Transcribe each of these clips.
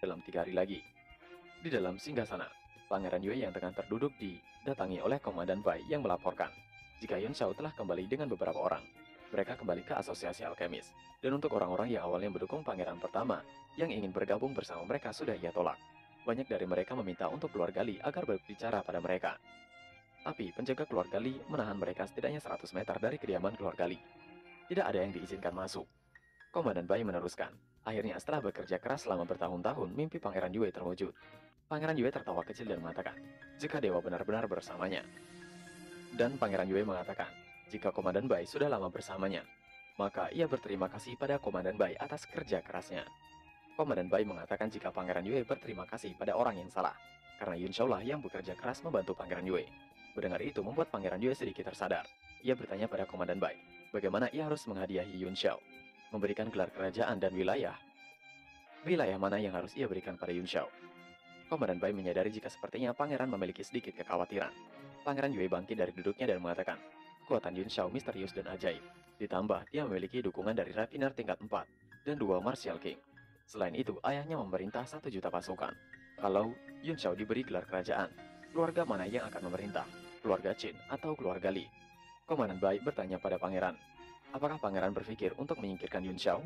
dalam 3 hari lagi. Di dalam singgasana, Pangeran Yue yang tengah terduduk didatangi oleh Komandan Bai yang melaporkan jika Yun Shao telah kembali dengan beberapa orang. Mereka kembali ke asosiasi alkemis, dan untuk orang-orang yang awalnya mendukung pangeran pertama, yang ingin bergabung bersama mereka sudah ia tolak. Banyak dari mereka meminta untuk keluarga Li agar berbicara pada mereka. Tapi penjaga keluarga Li menahan mereka setidaknya 100 meter dari kediaman keluarga Li. Tidak ada yang diizinkan masuk. Komandan Bai meneruskan, akhirnya setelah bekerja keras selama bertahun-tahun, mimpi Pangeran Yue terwujud. Pangeran Yue tertawa kecil dan mengatakan, jika dewa benar-benar bersamanya. Dan Pangeran Yue mengatakan, jika Komandan Bai sudah lama bersamanya, maka ia berterima kasih pada Komandan Bai atas kerja kerasnya. Komandan Bai mengatakan jika Pangeran Yue berterima kasih pada orang yang salah, karena Yun Shao lah yang bekerja keras membantu Pangeran Yue. Mendengar itu membuat Pangeran Yue sedikit tersadar. Ia bertanya pada Komandan Bai, bagaimana ia harus menghadiahi Yun Shao, memberikan gelar kerajaan dan wilayah. Wilayah mana yang harus ia berikan pada Yun Shao? Komandan Bai menyadari jika sepertinya pangeran memiliki sedikit kekhawatiran. Pangeran Yue bangkit dari duduknya dan mengatakan, kekuatan Yun Shao misterius dan ajaib. Ditambah, dia memiliki dukungan dari Raffiner tingkat 4 dan 2 Martial King. Selain itu, ayahnya memerintah 1 juta pasukan. Kalau Yun Shao diberi gelar kerajaan, keluarga mana yang akan memerintah? Keluarga Qin atau keluarga Li? Komandan Bai bertanya pada pangeran, apakah pangeran berpikir untuk menyingkirkan Yun Shao?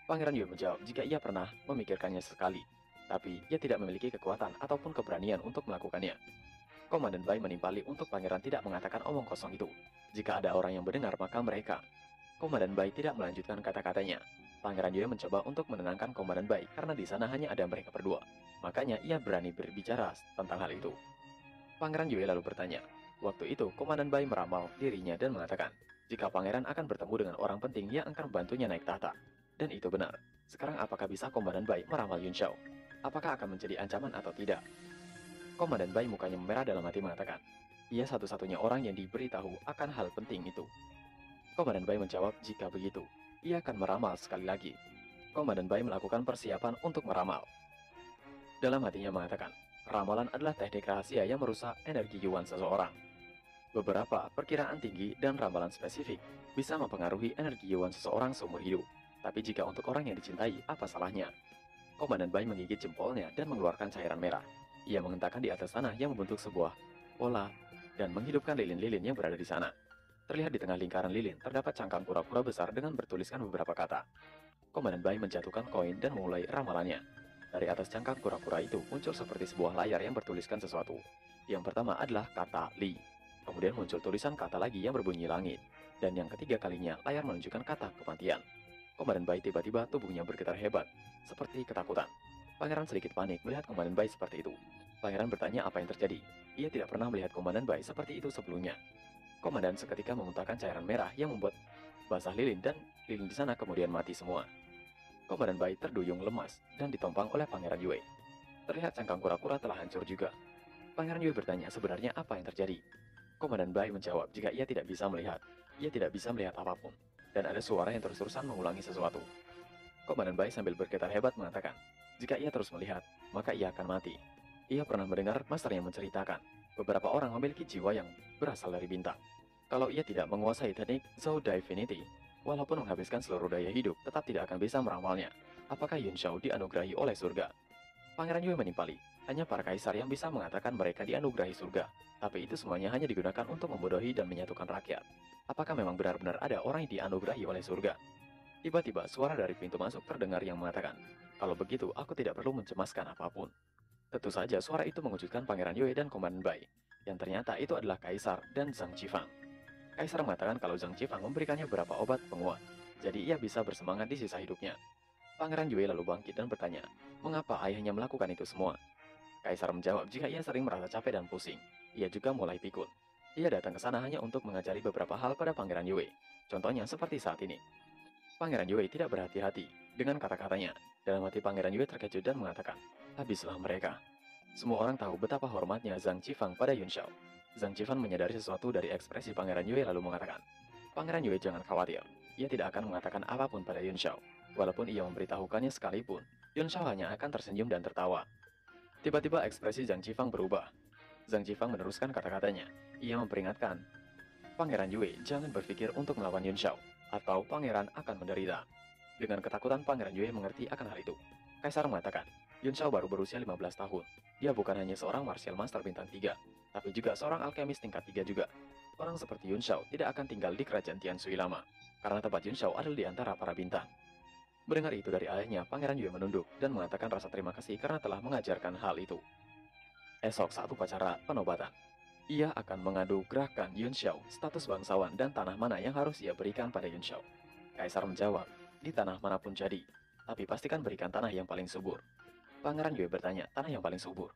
Pangeran Yue menjawab jika ia pernah memikirkannya sekali, tapi ia tidak memiliki kekuatan ataupun keberanian untuk melakukannya. Komandan Bai menimpali untuk pangeran tidak mengatakan omong kosong itu. Jika ada orang yang mendengar maka mereka. Komandan Bai tidak melanjutkan kata-katanya. Pangeran Yue mencoba untuk menenangkan Komandan Bai karena di sana hanya ada mereka berdua. Makanya ia berani berbicara tentang hal itu. Pangeran Yue lalu bertanya. Waktu itu Komandan Bai meramal dirinya dan mengatakan, jika pangeran akan bertemu dengan orang penting yang akan membantunya naik tahta. Dan itu benar. Sekarang apakah bisa Komandan Bai meramal Yun Shao? Apakah akan menjadi ancaman atau tidak? Komandan Bai mukanya memerah dalam hati mengatakan, ia satu-satunya orang yang diberitahu akan hal penting itu. Komandan Bai menjawab jika begitu, ia akan meramal sekali lagi. Komandan Bai melakukan persiapan untuk meramal. Dalam hatinya mengatakan, ramalan adalah teknik rahasia yang merusak energi Yuan seseorang. Beberapa perkiraan tinggi dan ramalan spesifik bisa mempengaruhi energi Yuan seseorang seumur hidup. Tapi jika untuk orang yang dicintai, apa salahnya? Komandan Bai menggigit jempolnya dan mengeluarkan cairan merah. Ia mengentakkan di atas tanah yang membentuk sebuah pola dan menghidupkan lilin-lilin yang berada di sana. Terlihat di tengah lingkaran lilin terdapat cangkang kura-kura besar dengan bertuliskan beberapa kata. Komandan Bai menjatuhkan koin dan memulai ramalannya. Dari atas cangkang kura-kura itu muncul seperti sebuah layar yang bertuliskan sesuatu. Yang pertama adalah kata Li. Kemudian muncul tulisan kata lagi yang berbunyi langit. Dan yang ketiga kalinya layar menunjukkan kata kematian. Komandan Bai tiba-tiba tubuhnya bergetar hebat, seperti ketakutan. Pangeran sedikit panik melihat Komandan Bai seperti itu. Pangeran bertanya apa yang terjadi. Ia tidak pernah melihat Komandan Bai seperti itu sebelumnya. Komandan seketika memuntahkan cairan merah yang membuat basah lilin dan lilin di sana kemudian mati semua. Komandan Bai terduyung lemas dan ditompang oleh Pangeran Yue. Terlihat cangkang kura-kura telah hancur juga. Pangeran Yue bertanya sebenarnya apa yang terjadi. Komandan Bai menjawab jika ia tidak bisa melihat. Ia tidak bisa melihat apapun. Dan ada suara yang terus-terusan mengulangi sesuatu. Komandan Bai sambil bergetar hebat mengatakan, jika ia terus melihat, maka ia akan mati. Ia pernah mendengar masternya menceritakan, beberapa orang memiliki jiwa yang berasal dari bintang. Kalau ia tidak menguasai teknik Zhou Divinity, walaupun menghabiskan seluruh daya hidup, tetap tidak akan bisa meramalnya. Apakah Yun Shao dianugerahi oleh surga? Pangeran Yue menimpali, hanya para kaisar yang bisa mengatakan mereka dianugerahi surga. Tapi itu semuanya hanya digunakan untuk membodohi dan menyatukan rakyat. Apakah memang benar-benar ada orang yang dianugerahi oleh surga? Tiba-tiba suara dari pintu masuk terdengar yang mengatakan, kalau begitu aku tidak perlu mencemaskan apapun. Tentu saja suara itu mengejutkan Pangeran Yue dan Komandan Bai, yang ternyata itu adalah Kaisar dan Zhang Qifang. Kaisar mengatakan kalau Zhang Qifang memberikannya beberapa obat penguat, jadi ia bisa bersemangat di sisa hidupnya. Pangeran Yue lalu bangkit dan bertanya, mengapa ayahnya melakukan itu semua? Kaisar menjawab jika ia sering merasa capek dan pusing. Ia juga mulai pikun. Ia datang ke sana hanya untuk mengajari beberapa hal pada Pangeran Yue. Contohnya seperti saat ini. Pangeran Yue tidak berhati-hati dengan kata-katanya. Dalam hati Pangeran Yue terkejut dan mengatakan, habislah mereka. Semua orang tahu betapa hormatnya Zhang Qifang pada Yun Shao. Zhang Qifang menyadari sesuatu dari ekspresi Pangeran Yue lalu mengatakan, Pangeran Yue jangan khawatir. Ia tidak akan mengatakan apapun pada Yun Shao. Walaupun ia memberitahukannya sekalipun, Yun Shao hanya akan tersenyum dan tertawa. Tiba-tiba ekspresi Zhang Qifang berubah. Zhang Qifang meneruskan kata-katanya. Ia memperingatkan, Pangeran Yue jangan berpikir untuk melawan Yun Shao, atau pangeran akan menderita. Dengan ketakutan Pangeran Yue mengerti akan hal itu. Kaisar mengatakan, Yun Shao baru berusia 15 tahun. Dia bukan hanya seorang martial master bintang 3, tapi juga seorang alkemis tingkat 3 juga. Orang seperti Yun Shao tidak akan tinggal di kerajaan Tianshui lama, karena tempat Yun Shao adalah di antara para bintang. Mendengar itu dari ayahnya, Pangeran Yue menunduk dan mengatakan rasa terima kasih karena telah mengajarkan hal itu. Esok saat upacara penobatan, ia akan mengadu gerakan Yun Shao, status bangsawan dan tanah mana yang harus ia berikan pada Yun Shao. Kaisar menjawab, di tanah manapun jadi, tapi pastikan berikan tanah yang paling subur. Pangeran Yue bertanya, tanah yang paling subur?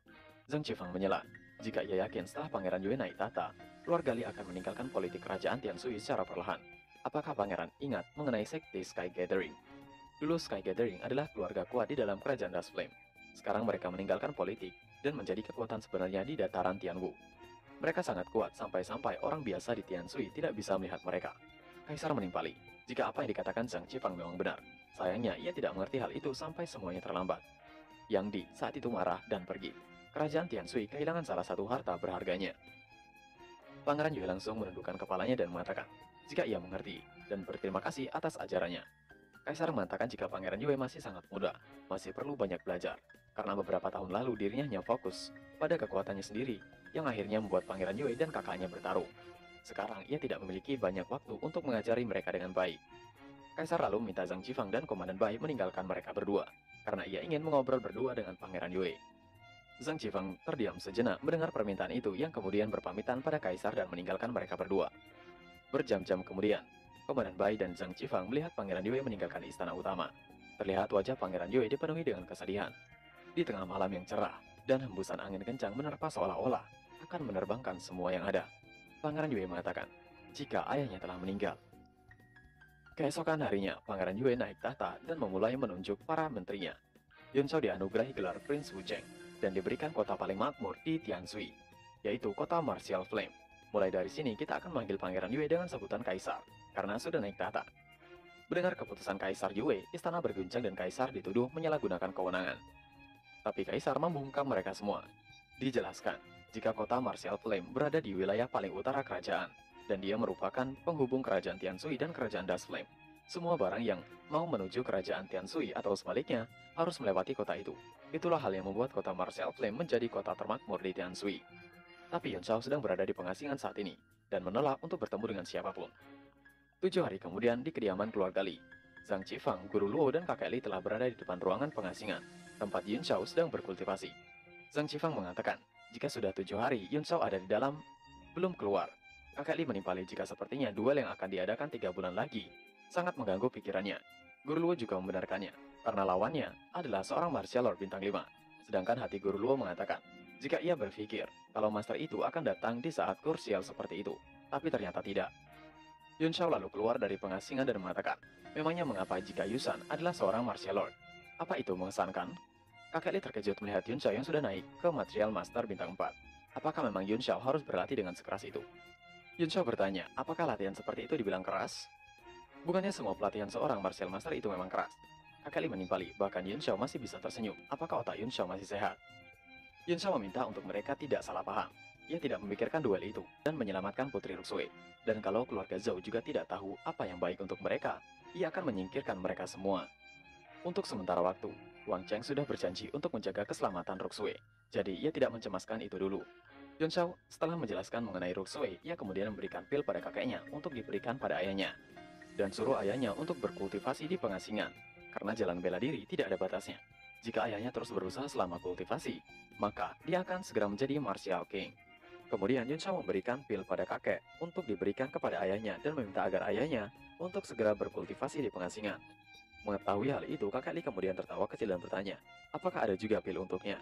Zhang Qifang menyela, jika ia yakin setelah Pangeran Yue naik tahta, keluarga Li akan meninggalkan politik kerajaan Tianshui secara perlahan. Apakah Pangeran ingat mengenai sekte Sky Gathering? Dulu Sky Gathering adalah keluarga kuat di dalam kerajaan Dust Flame. Sekarang mereka meninggalkan politik dan menjadi kekuatan sebenarnya di dataran Tianwu. Mereka sangat kuat sampai-sampai orang biasa di Tianshui tidak bisa melihat mereka. Kaisar menimpali, jika apa yang dikatakan Zhang Qifang memang benar. Sayangnya ia tidak mengerti hal itu sampai semuanya terlambat. Yang Di saat itu marah dan pergi. Kerajaan Tianshui kehilangan salah satu harta berharganya. Pangeran Yue langsung menundukkan kepalanya dan mengatakan, jika ia mengerti, dan berterima kasih atas ajarannya. Kaisar mengatakan jika Pangeran Yue masih sangat muda, masih perlu banyak belajar, karena beberapa tahun lalu dirinya hanya fokus pada kekuatannya sendiri, yang akhirnya membuat Pangeran Yue dan kakaknya bertarung. Sekarang ia tidak memiliki banyak waktu untuk mengajari mereka dengan baik. Kaisar lalu meminta Zhang Qifang dan Komandan Bai meninggalkan mereka berdua, karena ia ingin mengobrol berdua dengan Pangeran Yue. Zhang Qifang terdiam sejenak mendengar permintaan itu yang kemudian berpamitan pada Kaisar dan meninggalkan mereka berdua. Berjam-jam kemudian, Komandan Bai dan Zhang Qifang melihat Pangeran Yue meninggalkan istana utama. Terlihat wajah Pangeran Yue dipenuhi dengan kesedihan. Di tengah malam yang cerah, dan hembusan angin kencang menerpa seolah-olah akan menerbangkan semua yang ada. Pangeran Yue mengatakan, jika ayahnya telah meninggal. Keesokan harinya, Pangeran Yue naik tahta dan memulai menunjuk para menterinya. Yun Shao dianugerahi gelar Prince Wucheng dan diberikan kota paling makmur di Tianshui, yaitu kota Martial Flame. Mulai dari sini kita akan memanggil Pangeran Yue dengan sebutan Kaisar, karena sudah naik tahta. Mendengar keputusan Kaisar Yue, istana berguncang dan Kaisar dituduh menyalahgunakan kewenangan. Tapi Kaisar membungkam mereka semua. Dijelaskan, jika kota Martial Flame berada di wilayah paling utara kerajaan, dan dia merupakan penghubung kerajaan Tianshui dan kerajaan Dust Flame. Semua barang yang mau menuju kerajaan Tianshui atau sebaliknya harus melewati kota itu. Itulah hal yang membuat kota Martial Flame menjadi kota termakmur di Tianshui. Tapi Yun Shao sedang berada di pengasingan saat ini dan menolak untuk bertemu dengan siapapun. 7 hari kemudian di kediaman keluarga Li, Zhang Qifang, Guru Luo, dan kakek Li telah berada di depan ruangan pengasingan, tempat Yun Shao sedang berkultivasi. Zhang Qifang mengatakan, jika sudah 7 hari Yun Shao ada di dalam, belum keluar. Kakek Li menimpali jika sepertinya duel yang akan diadakan 3 bulan lagi sangat mengganggu pikirannya. Guru Luo juga membenarkannya, karena lawannya adalah seorang martial lord bintang 5. Sedangkan hati Guru Luo mengatakan, jika ia berpikir kalau master itu akan datang di saat krusial seperti itu, tapi ternyata tidak. Yun Shao lalu keluar dari pengasingan dan mengatakan, memangnya mengapa jika Yusan adalah seorang martial lord? Apa itu mengesankan? Kakek Li terkejut melihat Yun Shao yang sudah naik ke Material Master bintang 4. Apakah memang Yun Shao harus berlatih dengan sekeras itu? Yun Shao bertanya, apakah latihan seperti itu dibilang keras? Bukannya semua pelatihan seorang martial master itu memang keras. Kakek Li menimpali, bahkan Yun Shao masih bisa tersenyum. Apakah otak Yun Shao masih sehat? Yun Shao meminta untuk mereka tidak salah paham. Ia tidak memikirkan duel itu dan menyelamatkan Putri Ruxue. Dan kalau keluarga Zhou juga tidak tahu apa yang baik untuk mereka, ia akan menyingkirkan mereka semua. Untuk sementara waktu, Wang Cheng sudah berjanji untuk menjaga keselamatan Ruxue. Jadi ia tidak mencemaskan itu dulu. Yun Shao setelah menjelaskan mengenai Ruxue, ia kemudian memberikan pil pada kakeknya untuk diberikan pada ayahnya. Dan suruh ayahnya untuk berkultivasi di pengasingan, karena jalan bela diri tidak ada batasnya. Jika ayahnya terus berusaha selama kultivasi, maka dia akan segera menjadi Martial King. Kemudian Yun Shao memberikan pil pada kakek untuk diberikan kepada ayahnya dan meminta agar ayahnya untuk segera berkultivasi di pengasingan. Mengetahui hal itu, kakek Li kemudian tertawa kecil dan bertanya, apakah ada juga pil untuknya?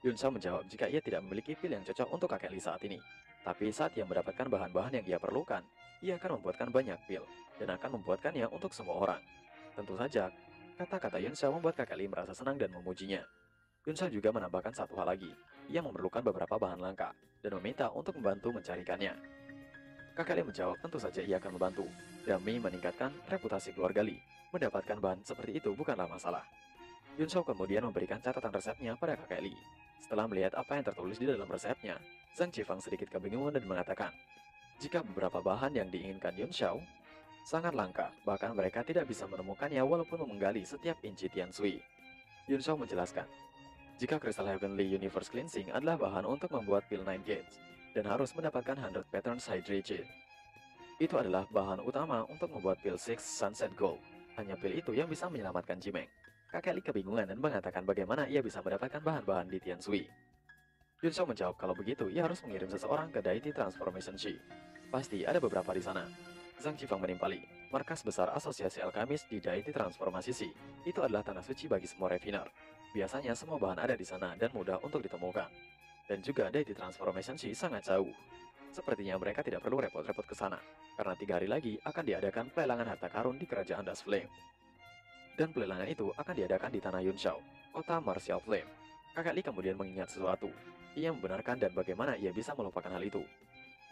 Yun Shao menjawab jika ia tidak memiliki pil yang cocok untuk kakek Li saat ini. Tapi saat ia mendapatkan bahan-bahan yang ia perlukan, ia akan membuatkan banyak pil, dan akan membuatkannya untuk semua orang. Tentu saja, kata-kata Yun Shao membuat kakek Li merasa senang dan memujinya. Yun Shao juga menambahkan satu hal lagi, ia memerlukan beberapa bahan langka, dan meminta untuk membantu mencarikannya. Kakek Li menjawab tentu saja ia akan membantu, demi meningkatkan reputasi keluarga Li. Mendapatkan bahan seperti itu bukanlah masalah. Yun Shao kemudian memberikan catatan resepnya pada kakek Li. Setelah melihat apa yang tertulis di dalam resepnya, Zhang Qifang sedikit kebingungan dan mengatakan, jika beberapa bahan yang diinginkan Yun Shao sangat langka, bahkan mereka tidak bisa menemukannya walaupun menggali setiap inci Tianshui. Yun Shao menjelaskan, jika Crystal Heavenly Universe Cleansing adalah bahan untuk membuat pil Nine Gates, dan harus mendapatkan 100 Patterns Hydrate, itu adalah bahan utama untuk membuat pil Six Sunset Gold. Hanya pil itu yang bisa menyelamatkan Jimeng. Kakek Li kebingungan dan mengatakan bagaimana ia bisa mendapatkan bahan-bahan di Tianshui. Yun Shao menjawab kalau begitu ia harus mengirim seseorang ke Deity Transformation Shi. Pasti ada beberapa di sana. Zhang Qifang menimpali, markas besar asosiasi alkamis di Deity Transformasi Shi. Itu adalah tanah suci bagi semua refiner. Biasanya semua bahan ada di sana dan mudah untuk ditemukan. Dan juga Deity Transformation Shi sangat jauh. Sepertinya mereka tidak perlu repot-repot ke sana, karena 3 hari lagi akan diadakan pelelangan harta karun di kerajaan Dust Flame. Dan pelelangan itu akan diadakan di tanah Yun Shao, kota Martial Flame. Kakek Li kemudian mengingat sesuatu. Ia membenarkan dan bagaimana ia bisa melupakan hal itu.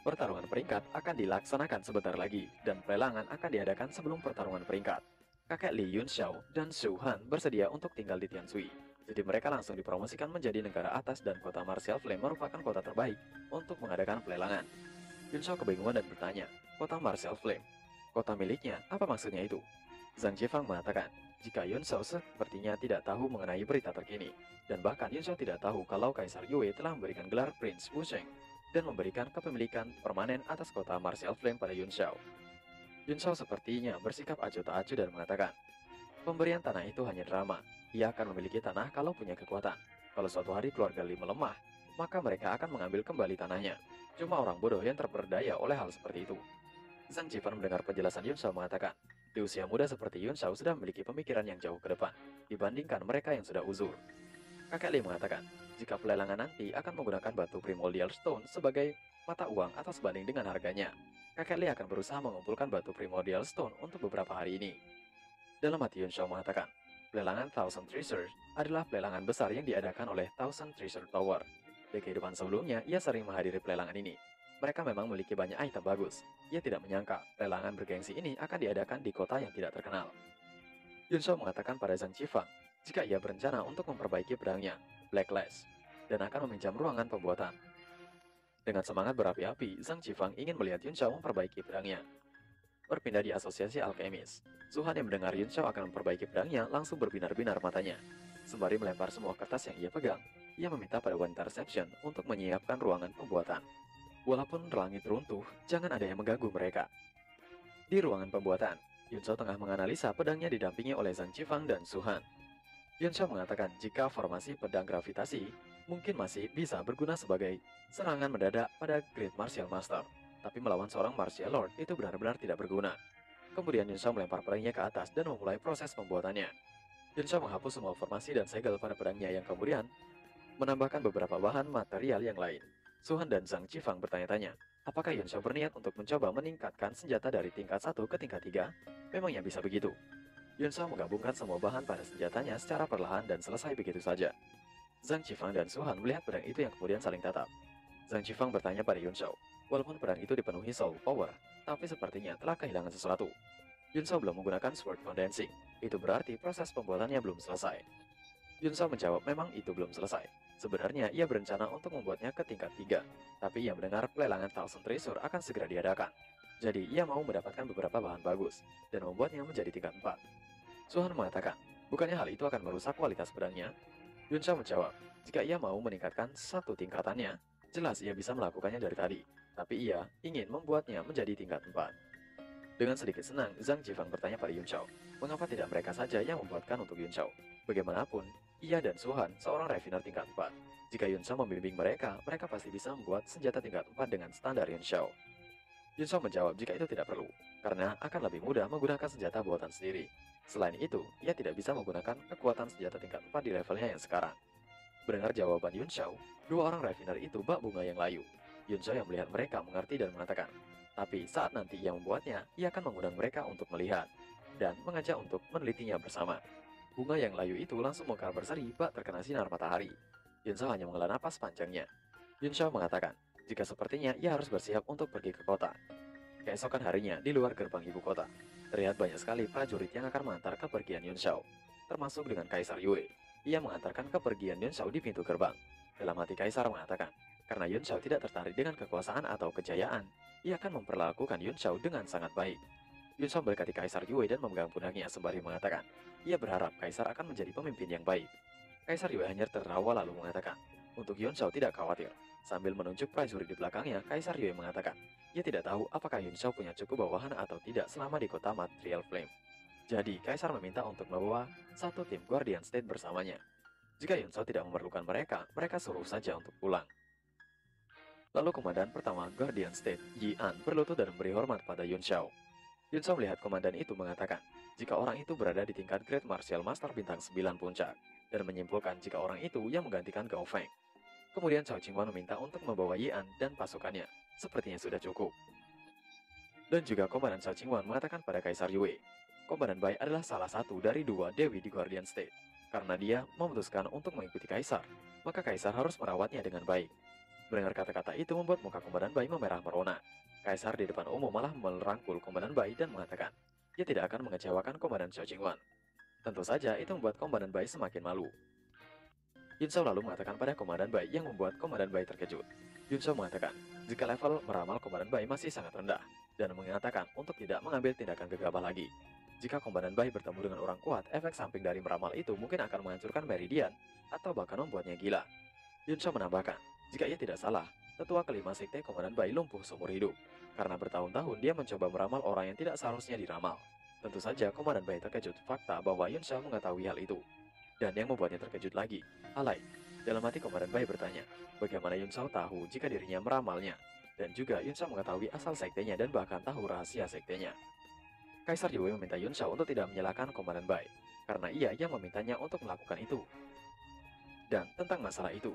Pertarungan peringkat akan dilaksanakan sebentar lagi, dan pelelangan akan diadakan sebelum pertarungan peringkat. Kakek Li, Yun Shao, dan Su Han bersedia untuk tinggal di Tianshui. Jadi mereka langsung dipromosikan menjadi negara atas dan kota Martial Flame merupakan kota terbaik untuk mengadakan pelelangan. Yun Shao kebingungan dan bertanya, kota Martial Flame? Kota miliknya, apa maksudnya itu? Zhang Jifang mengatakan, jika Yun Shao sepertinya tidak tahu mengenai berita terkini. Dan bahkan Yun Shao tidak tahu kalau Kaisar Yue telah memberikan gelar Prince Wusheng dan memberikan kepemilikan permanen atas kota Martial Flame pada Yun Shao. Yun Shao sepertinya bersikap acuh tak acuh dan mengatakan, pemberian tanah itu hanya drama. Ia akan memiliki tanah kalau punya kekuatan. Kalau suatu hari keluarga Li melemah, maka mereka akan mengambil kembali tanahnya. Cuma orang bodoh yang terperdaya oleh hal seperti itu. Zhang Jifan mendengar penjelasan Yun Shao mengatakan, di usia muda seperti Yun Shao sudah memiliki pemikiran yang jauh ke depan, dibandingkan mereka yang sudah uzur. Kakek Li mengatakan, jika pelelangan nanti akan menggunakan batu Primordial Stone sebagai mata uang atau sebanding dengan harganya, Kakek Li akan berusaha mengumpulkan batu Primordial Stone untuk beberapa hari ini. Dalam hati Yun Shao mengatakan, pelelangan Thousand Treasures adalah pelelangan besar yang diadakan oleh Thousand Treasure Tower. Di kehidupan sebelumnya, ia sering menghadiri pelelangan ini. Mereka memang memiliki banyak item bagus. Ia tidak menyangka pelelangan bergengsi ini akan diadakan di kota yang tidak terkenal. Yun Shao mengatakan pada Zhang Qifang, jika ia berencana untuk memperbaiki pedangnya, Blacklash, dan akan meminjam ruangan pembuatan. Dengan semangat berapi-api, Zhang Qifang ingin melihat Yun Shao memperbaiki pedangnya. Berpindah di asosiasi alkemis, Su Han yang mendengar Yun Shao akan memperbaiki pedangnya langsung berbinar-binar matanya. Sembari melempar semua kertas yang ia pegang, ia meminta pada wanita reception untuk menyiapkan ruangan pembuatan. Walaupun langit runtuh, jangan ada yang mengganggu mereka. Di ruangan pembuatan, Yun Shao tengah menganalisa pedangnya didampingi oleh Zhang Qifang dan Su Han. Yun Shao mengatakan jika formasi pedang gravitasi mungkin masih bisa berguna sebagai serangan mendadak pada Great Martial Master. Tapi melawan seorang Martial Lord itu benar-benar tidak berguna. Kemudian Yun Shao melempar pedangnya ke atas dan memulai proses pembuatannya. Yun Shao menghapus semua formasi dan segel pada pedangnya yang kemudian menambahkan beberapa bahan material yang lain. Su Han dan Zhang Qifang bertanya-tanya, apakah Yun Shao berniat untuk mencoba meningkatkan senjata dari tingkat 1 ke tingkat 3? Memangnya bisa begitu? Yun Shao menggabungkan semua bahan pada senjatanya secara perlahan dan selesai begitu saja. Zhang Qifang dan Su Han melihat pedang itu yang kemudian saling tatap. Zhang Qifang bertanya pada Yun Shao, walaupun pedang itu dipenuhi soul power, tapi sepertinya telah kehilangan sesuatu. Yun Shao belum menggunakan sword condensing, itu berarti proses pembuatannya belum selesai. Yun Shao menjawab memang itu belum selesai. Sebenarnya ia berencana untuk membuatnya ke tingkat 3, tapi ia mendengar pelelangan Thousand Treasure akan segera diadakan. Jadi ia mau mendapatkan beberapa bahan bagus, dan membuatnya menjadi tingkat 4. Su Han mengatakan, bukannya hal itu akan merusak kualitas pedangnya? Yun Shao menjawab, jika ia mau meningkatkan satu tingkatannya, jelas ia bisa melakukannya dari tadi, tapi ia ingin membuatnya menjadi tingkat 4. Dengan sedikit senang, Zhang Qifang bertanya pada Yun Shao, mengapa tidak mereka saja yang membuatkan untuk Yun Shao? Bagaimanapun, ia dan Su Han seorang refiner tingkat 4. Jika Yun Shao membimbing mereka, mereka pasti bisa membuat senjata tingkat 4 dengan standar Yun Shao. Yun Shao menjawab jika itu tidak perlu, karena akan lebih mudah menggunakan senjata buatan sendiri. Selain itu, ia tidak bisa menggunakan kekuatan senjata tingkat 4 di levelnya yang sekarang. Mendengar jawaban Yun Shao, dua orang refiner itu bak bunga yang layu. Yun Shao yang melihat mereka mengerti dan mengatakan, tapi saat nanti ia membuatnya, ia akan mengundang mereka untuk melihat, dan mengajak untuk menelitinya bersama. Bunga yang layu itu langsung mekar berseri bak terkena sinar matahari. Yun Shao hanya menghela napas panjangnya. Yun Shao mengatakan, jika sepertinya ia harus bersiap untuk pergi ke kota. Keesokan harinya, di luar gerbang ibu kota, terlihat banyak sekali prajurit yang akan mengantar kepergian Yun Shao, termasuk dengan Kaisar Yue. Ia mengantarkan kepergian Yun Shao di pintu gerbang. Dalam hati Kaisar mengatakan, karena Yun Shao tidak tertarik dengan kekuasaan atau kejayaan, ia akan memperlakukan Yun Shao dengan sangat baik. Yun Shao mendekati Kaisar Yue dan memegang pundaknya sembari mengatakan, ia berharap Kaisar akan menjadi pemimpin yang baik. Kaisar Yue hanya tertawa lalu mengatakan, untuk Yun Shao tidak khawatir. Sambil menunjuk prajurit di belakangnya, Kaisar Yue mengatakan, ia tidak tahu apakah Yun Shao punya cukup bawahan atau tidak selama di kota Material Flame. Jadi, Kaisar meminta untuk membawa satu tim Guardian State bersamanya. Jika Yun Shao tidak memerlukan mereka, mereka suruh saja untuk pulang. Lalu komandan pertama Guardian State, Yi An, berlutut dan memberi hormat pada Yun Shao. Yun Shao melihat komandan itu mengatakan, jika orang itu berada di tingkat Great Martial Master bintang 9 puncak, dan menyimpulkan jika orang itu yang menggantikan Gao Feng. Kemudian Cao Qingwan meminta untuk membawa Yi An dan pasukannya, sepertinya sudah cukup. Dan juga komandan Cao Qingwan mengatakan pada Kaisar Yue, komandan Bai adalah salah satu dari dua dewi di Guardian State. Karena dia memutuskan untuk mengikuti Kaisar, maka Kaisar harus merawatnya dengan baik. Mendengar kata-kata itu membuat muka komandan Bai memerah merona. Kaisar di depan umum malah merangkul komandan Bai dan mengatakan, dia tidak akan mengecewakan komandan Cao Qingwan. Tentu saja itu membuat komandan Bai semakin malu. Yun Shao lalu mengatakan pada komandan Bai yang membuat komandan Bai terkejut. Yun Shao mengatakan, jika level meramal komandan Bai masih sangat rendah, dan mengatakan untuk tidak mengambil tindakan gegabah lagi. Jika komandan Bai bertemu dengan orang kuat, efek samping dari meramal itu mungkin akan menghancurkan Meridian, atau bahkan membuatnya gila. Yun Shao menambahkan, jika ia tidak salah, tetua kelima sekte komandan Bai lumpuh seumur hidup, karena bertahun-tahun dia mencoba meramal orang yang tidak seharusnya diramal. Tentu saja komandan Bai terkejut fakta bahwa Yun Shao mengetahui hal itu. Dan yang membuatnya terkejut lagi, alay. Dalam hati komandan Bai bertanya, bagaimana Yun Shao tahu jika dirinya meramalnya? Dan juga Yun Shao mengetahui asal sektenya dan bahkan tahu rahasia sektenya. Kaisar Yue meminta Yun Shao untuk tidak menyalahkan komandan Bai, karena ia yang memintanya untuk melakukan itu. Dan tentang masalah itu,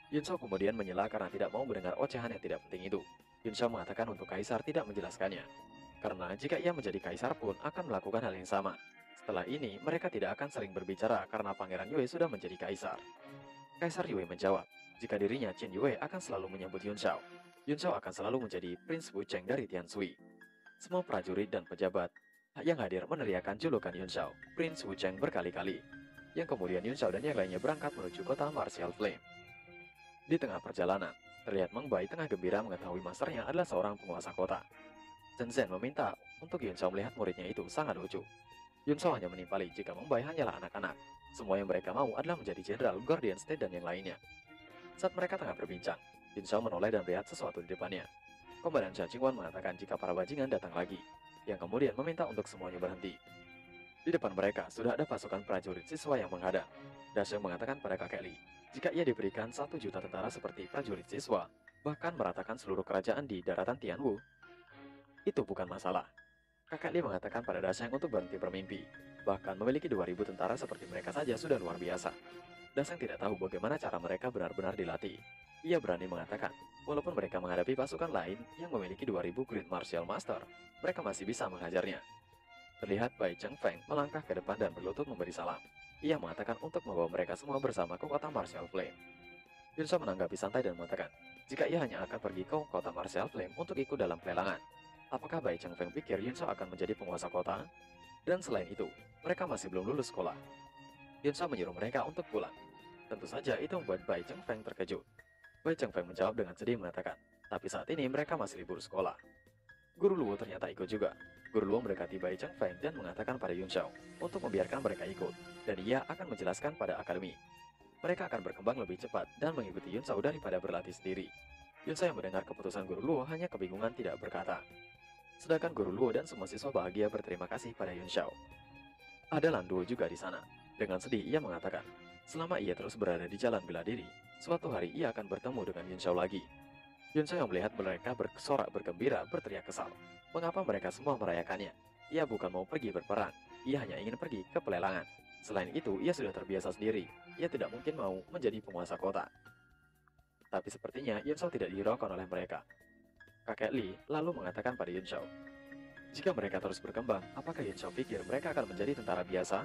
Yun Shao kemudian menyela karena tidak mau mendengar ocehan yang tidak penting itu. Yun Shao mengatakan untuk Kaisar tidak menjelaskannya, karena jika ia menjadi Kaisar pun akan melakukan hal yang sama. Setelah ini, mereka tidak akan sering berbicara karena Pangeran Yue sudah menjadi Kaisar. Kaisar Yue menjawab, jika dirinya Qin Yue akan selalu menyambut Yun Shao. Yun Shao akan selalu menjadi Prince Wu Cheng dari Tianshui. Semua prajurit dan pejabat yang hadir meneriakkan julukan Yun Shao, Prince Wu Cheng berkali-kali. Yang kemudian Yun Shao dan yang lainnya berangkat menuju kota Martial Flame. Di tengah perjalanan, terlihat Meng Bai tengah gembira mengetahui masternya adalah seorang penguasa kota. Zhen Zhen meminta untuk Yun Shao melihat muridnya itu sangat lucu. Yun Shao hanya menimpali jika Meng Bai hanyalah anak-anak. Semua yang mereka mau adalah menjadi jenderal, Guardian State, dan yang lainnya. Saat mereka tengah berbincang, Yun Shao menoleh dan melihat sesuatu di depannya. Komandan Cao Qingwan mengatakan jika para bajingan datang lagi, yang kemudian meminta untuk semuanya berhenti. Di depan mereka sudah ada pasukan prajurit siswa yang menghadang. Dasheng mengatakan pada kakek Li, jika ia diberikan 1 juta tentara seperti prajurit siswa, bahkan meratakan seluruh kerajaan di daratan Tianwu, itu bukan masalah. Kakek Li mengatakan pada Dasheng untuk berhenti bermimpi. Bahkan memiliki 2000 tentara seperti mereka saja sudah luar biasa. Dasheng tidak tahu bagaimana cara mereka benar-benar dilatih. Ia berani mengatakan, walaupun mereka menghadapi pasukan lain yang memiliki 2000 Great Martial Master, mereka masih bisa menghajarnya. Terlihat Bai Cheng Feng melangkah ke depan dan berlutut memberi salam. Ia mengatakan untuk membawa mereka semua bersama ke kota Martial Flame. Yun Shao menanggapi santai dan mengatakan, jika ia hanya akan pergi ke kota Martial Flame untuk ikut dalam pelelangan, apakah Bai Cheng Feng pikir Yun Shao akan menjadi penguasa kota? Dan selain itu, mereka masih belum lulus sekolah. Yun Shao menyuruh mereka untuk pulang. Tentu saja itu membuat Bai Cheng Feng terkejut. Bai Cheng Feng menjawab dengan sedih mengatakan, tapi saat ini mereka masih libur sekolah. Guru Luo ternyata ikut juga. Guru Luo mendekati Bai Cheng Feng dan mengatakan pada Yun Shao untuk membiarkan mereka ikut, dan ia akan menjelaskan pada akademi. Mereka akan berkembang lebih cepat dan mengikuti Yun Shao daripada berlatih sendiri. Yun Shao yang mendengar keputusan Guru Luo hanya kebingungan tidak berkata. Sedangkan Guru Luo dan semua siswa bahagia berterima kasih pada Yun Shao. Ada Lan Duo juga di sana. Dengan sedih ia mengatakan, selama ia terus berada di jalan bela diri, suatu hari ia akan bertemu dengan Yun Shao lagi. Yun Shao yang melihat mereka bersorak bergembira berteriak kesal. Mengapa mereka semua merayakannya? Ia bukan mau pergi berperang, ia hanya ingin pergi ke pelelangan. Selain itu, ia sudah terbiasa sendiri. Ia tidak mungkin mau menjadi penguasa kota. Tapi sepertinya Yun Shao tidak dihiraukan oleh mereka. Kakek Li lalu mengatakan pada Yun Shao, jika mereka terus berkembang, apakah Yun Shao pikir mereka akan menjadi tentara biasa?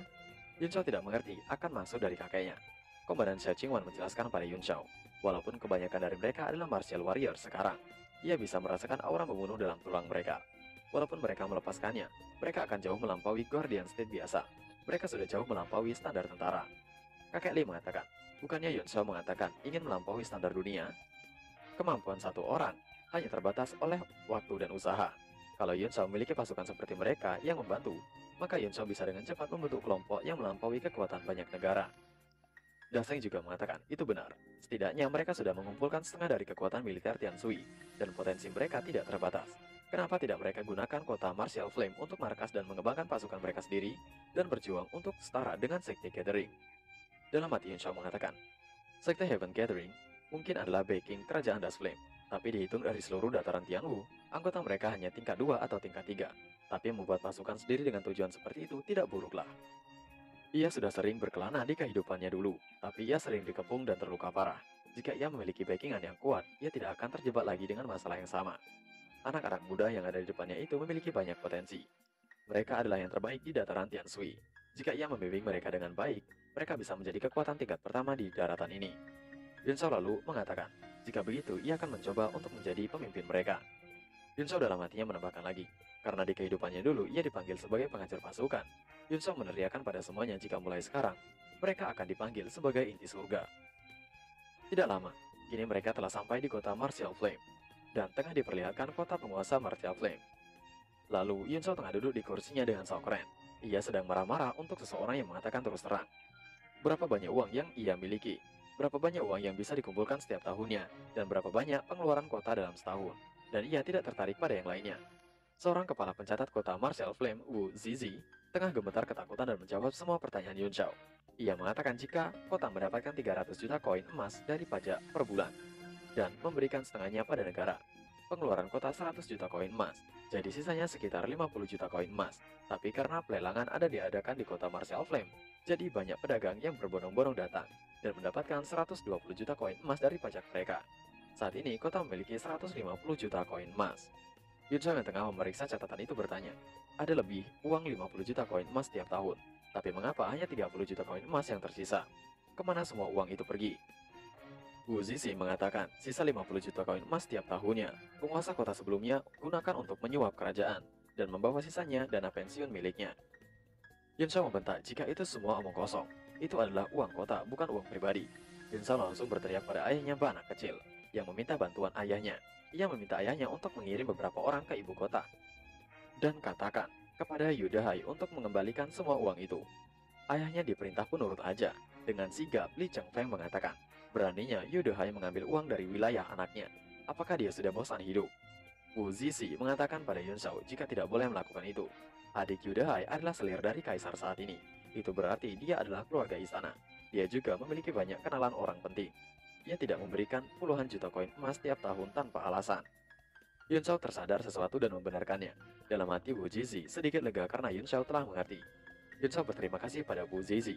Yun Shao tidak mengerti akan maksud dari kakeknya. Komandan Cao Qingwan menjelaskan pada Yun Shao, walaupun kebanyakan dari mereka adalah martial warrior sekarang, ia bisa merasakan aura membunuh dalam tulang mereka. Walaupun mereka melepaskannya, mereka akan jauh melampaui Guardian State biasa. Mereka sudah jauh melampaui standar tentara. Kakek Li mengatakan, bukannya Yun Shao mengatakan ingin melampaui standar dunia? Kemampuan satu orang hanya terbatas oleh waktu dan usaha. Kalau Yun Shao memiliki pasukan seperti mereka yang membantu, maka Yun Shao bisa dengan cepat membentuk kelompok yang melampaui kekuatan banyak negara. Daseng juga mengatakan itu benar. Setidaknya mereka sudah mengumpulkan setengah dari kekuatan militer Tian Sui, dan potensi mereka tidak terbatas. Kenapa tidak mereka gunakan kota Martial Flame untuk markas dan mengembangkan pasukan mereka sendiri, dan berjuang untuk setara dengan Sekte Gathering? Dalam hati Yun Shao mengatakan, Sekte Heaven Gathering mungkin adalah backing kerajaan Das Flame, tapi dihitung dari seluruh dataran Tianwu, anggota mereka hanya tingkat 2 atau tingkat 3. Tapi membuat pasukan sendiri dengan tujuan seperti itu tidak buruklah. Ia sudah sering berkelana di kehidupannya dulu, tapi ia sering dikepung dan terluka parah. Jika ia memiliki backingan yang kuat, ia tidak akan terjebak lagi dengan masalah yang sama. Anak-anak muda yang ada di depannya itu memiliki banyak potensi. Mereka adalah yang terbaik di dataran Tian Sui. Jika ia membimbing mereka dengan baik, mereka bisa menjadi kekuatan tingkat pertama di daratan ini. Yun Shao lalu mengatakan, jika begitu ia akan mencoba untuk menjadi pemimpin mereka. Yun Shao dalam hatinya menambahkan lagi, karena di kehidupannya dulu ia dipanggil sebagai pengajar pasukan. Yun Shao meneriakkan pada semuanya jika mulai sekarang, mereka akan dipanggil sebagai inti surga. Tidak lama, kini mereka telah sampai di kota Martial Flame, dan tengah diperlihatkan kota penguasa Martial Flame. Lalu Yun Shao tengah duduk di kursinya dengan Shao Kren. Ia sedang marah-marah untuk seseorang yang mengatakan terus terang. Berapa banyak uang yang ia miliki, berapa banyak uang yang bisa dikumpulkan setiap tahunnya, dan berapa banyak pengeluaran kota dalam setahun. Dan ia tidak tertarik pada yang lainnya. Seorang kepala pencatat kota Martial Flame, Wu Zizi, tengah gemetar ketakutan dan menjawab semua pertanyaan Yun Shao. Ia mengatakan jika kota mendapatkan 300 juta koin emas dari pajak per bulan, dan memberikan setengahnya pada negara. Pengeluaran kota 100 juta koin emas, jadi sisanya sekitar 50 juta koin emas. Tapi karena pelelangan ada diadakan di kota Martial Flame, jadi banyak pedagang yang berbondong-bondong datang, dan mendapatkan 120 juta koin emas dari pajak mereka. Saat ini kota memiliki 150 juta koin emas. Yun Shao yang tengah memeriksa catatan itu bertanya, ada lebih uang 50 juta koin emas setiap tahun, tapi mengapa hanya 30 juta koin emas yang tersisa? Kemana semua uang itu pergi? Wu Zizi mengatakan, sisa 50 juta koin emas setiap tahunnya, penguasa kota sebelumnya gunakan untuk menyuap kerajaan, dan membawa sisanya dana pensiun miliknya. Yun Shao membentak jika itu semua omong kosong, itu adalah uang kota, bukan uang pribadi. Yun Shao langsung berteriak pada ayahnya anak kecil, yang meminta bantuan ayahnya. Ia meminta ayahnya untuk mengirim beberapa orang ke ibu kota, dan katakan kepada Yu Dahai untuk mengembalikan semua uang itu. Ayahnya diperintah pun nurut aja. Dengan sigap, Li Chengfeng mengatakan, beraninya Yu Dahai mengambil uang dari wilayah anaknya. Apakah dia sudah bosan hidup? Wu Zizi mengatakan pada Yun Shao jika tidak boleh melakukan itu. Adik Yu Dahai adalah selir dari kaisar saat ini. Itu berarti dia adalah keluarga istana. Dia juga memiliki banyak kenalan orang penting. Ia tidak memberikan puluhan juta koin emas setiap tahun tanpa alasan. Yun Shao tersadar sesuatu dan membenarkannya. Dalam hati Wu Zizi sedikit lega karena Yun Shao telah mengerti. Yun Shao berterima kasih pada Wu Zizi.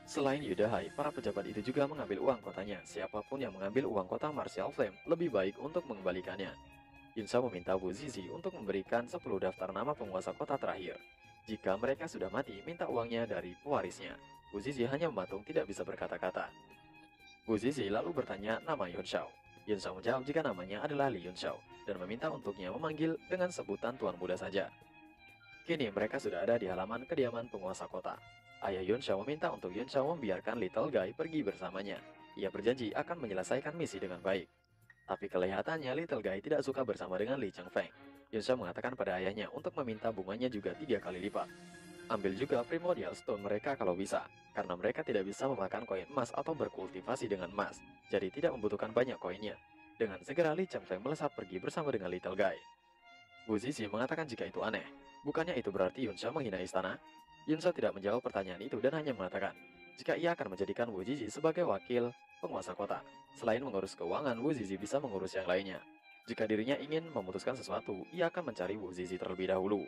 Selain Yu Dahai, para pejabat itu juga mengambil uang kotanya. Siapapun yang mengambil uang kota Martial Flame lebih baik untuk mengembalikannya. Yun Shao meminta Wu Zizi untuk memberikan 10 daftar nama penguasa kota terakhir. Jika mereka sudah mati, minta uangnya dari pewarisnya. Wu Zizi hanya mematung, tidak bisa berkata-kata. Wu Zizi lalu bertanya nama Yun Shao. Yun Shao menjawab jika namanya adalah Li Yun Shao, dan meminta untuknya memanggil dengan sebutan Tuan Muda saja. Kini mereka sudah ada di halaman kediaman penguasa kota. Ayah Yun Shao meminta untuk Yun Shao membiarkan Little Guy pergi bersamanya. Ia berjanji akan menyelesaikan misi dengan baik. Tapi kelihatannya Little Guy tidak suka bersama dengan Li Chengfeng. Yun Shao mengatakan pada ayahnya untuk meminta bunganya juga 3 kali lipat. Ambil juga Primordial Stone mereka kalau bisa, karena mereka tidak bisa memakan koin emas atau berkultivasi dengan emas, jadi tidak membutuhkan banyak koinnya. Dengan segera Li Chengfeng melesat pergi bersama dengan Little Guy. Wu Zizi mengatakan jika itu aneh. Bukannya itu berarti Yun Shao menghina istana? Yun Shao tidak menjawab pertanyaan itu dan hanya mengatakan, jika ia akan menjadikan Wu Zizi sebagai wakil penguasa kota. Selain mengurus keuangan, Wu Zizi bisa mengurus yang lainnya. Jika dirinya ingin memutuskan sesuatu, ia akan mencari Wu Zizi terlebih dahulu.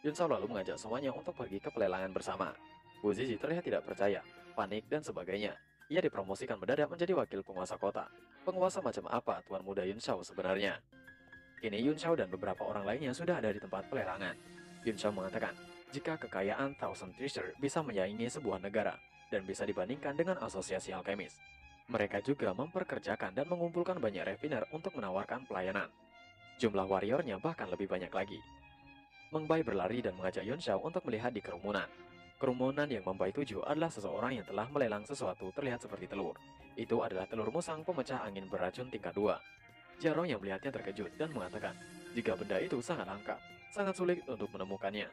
Yun Shao lalu mengajak semuanya untuk pergi ke pelelangan bersama. Wu Zizi terlihat tidak percaya, panik, dan sebagainya. Ia dipromosikan mendadak menjadi wakil penguasa kota. Penguasa macam apa Tuan Muda Yun Shao sebenarnya? Kini Yun Shao dan beberapa orang lainnya sudah ada di tempat pelelangan. Yun Shao mengatakan, jika kekayaan Thousand Treasure bisa menyaingi sebuah negara, dan bisa dibandingkan dengan asosiasi alkemis, mereka juga memperkerjakan dan mengumpulkan banyak refiner untuk menawarkan pelayanan. Jumlah warriornya bahkan lebih banyak lagi. Meng Bai berlari dan mengajak Yun Shao untuk melihat di kerumunan. Kerumunan yang Meng Bai tuju adalah seseorang yang telah melelang sesuatu terlihat seperti telur. Itu adalah telur musang pemecah angin beracun tingkat 2. Jarong yang melihatnya terkejut dan mengatakan, jika benda itu sangat langka, sangat sulit untuk menemukannya.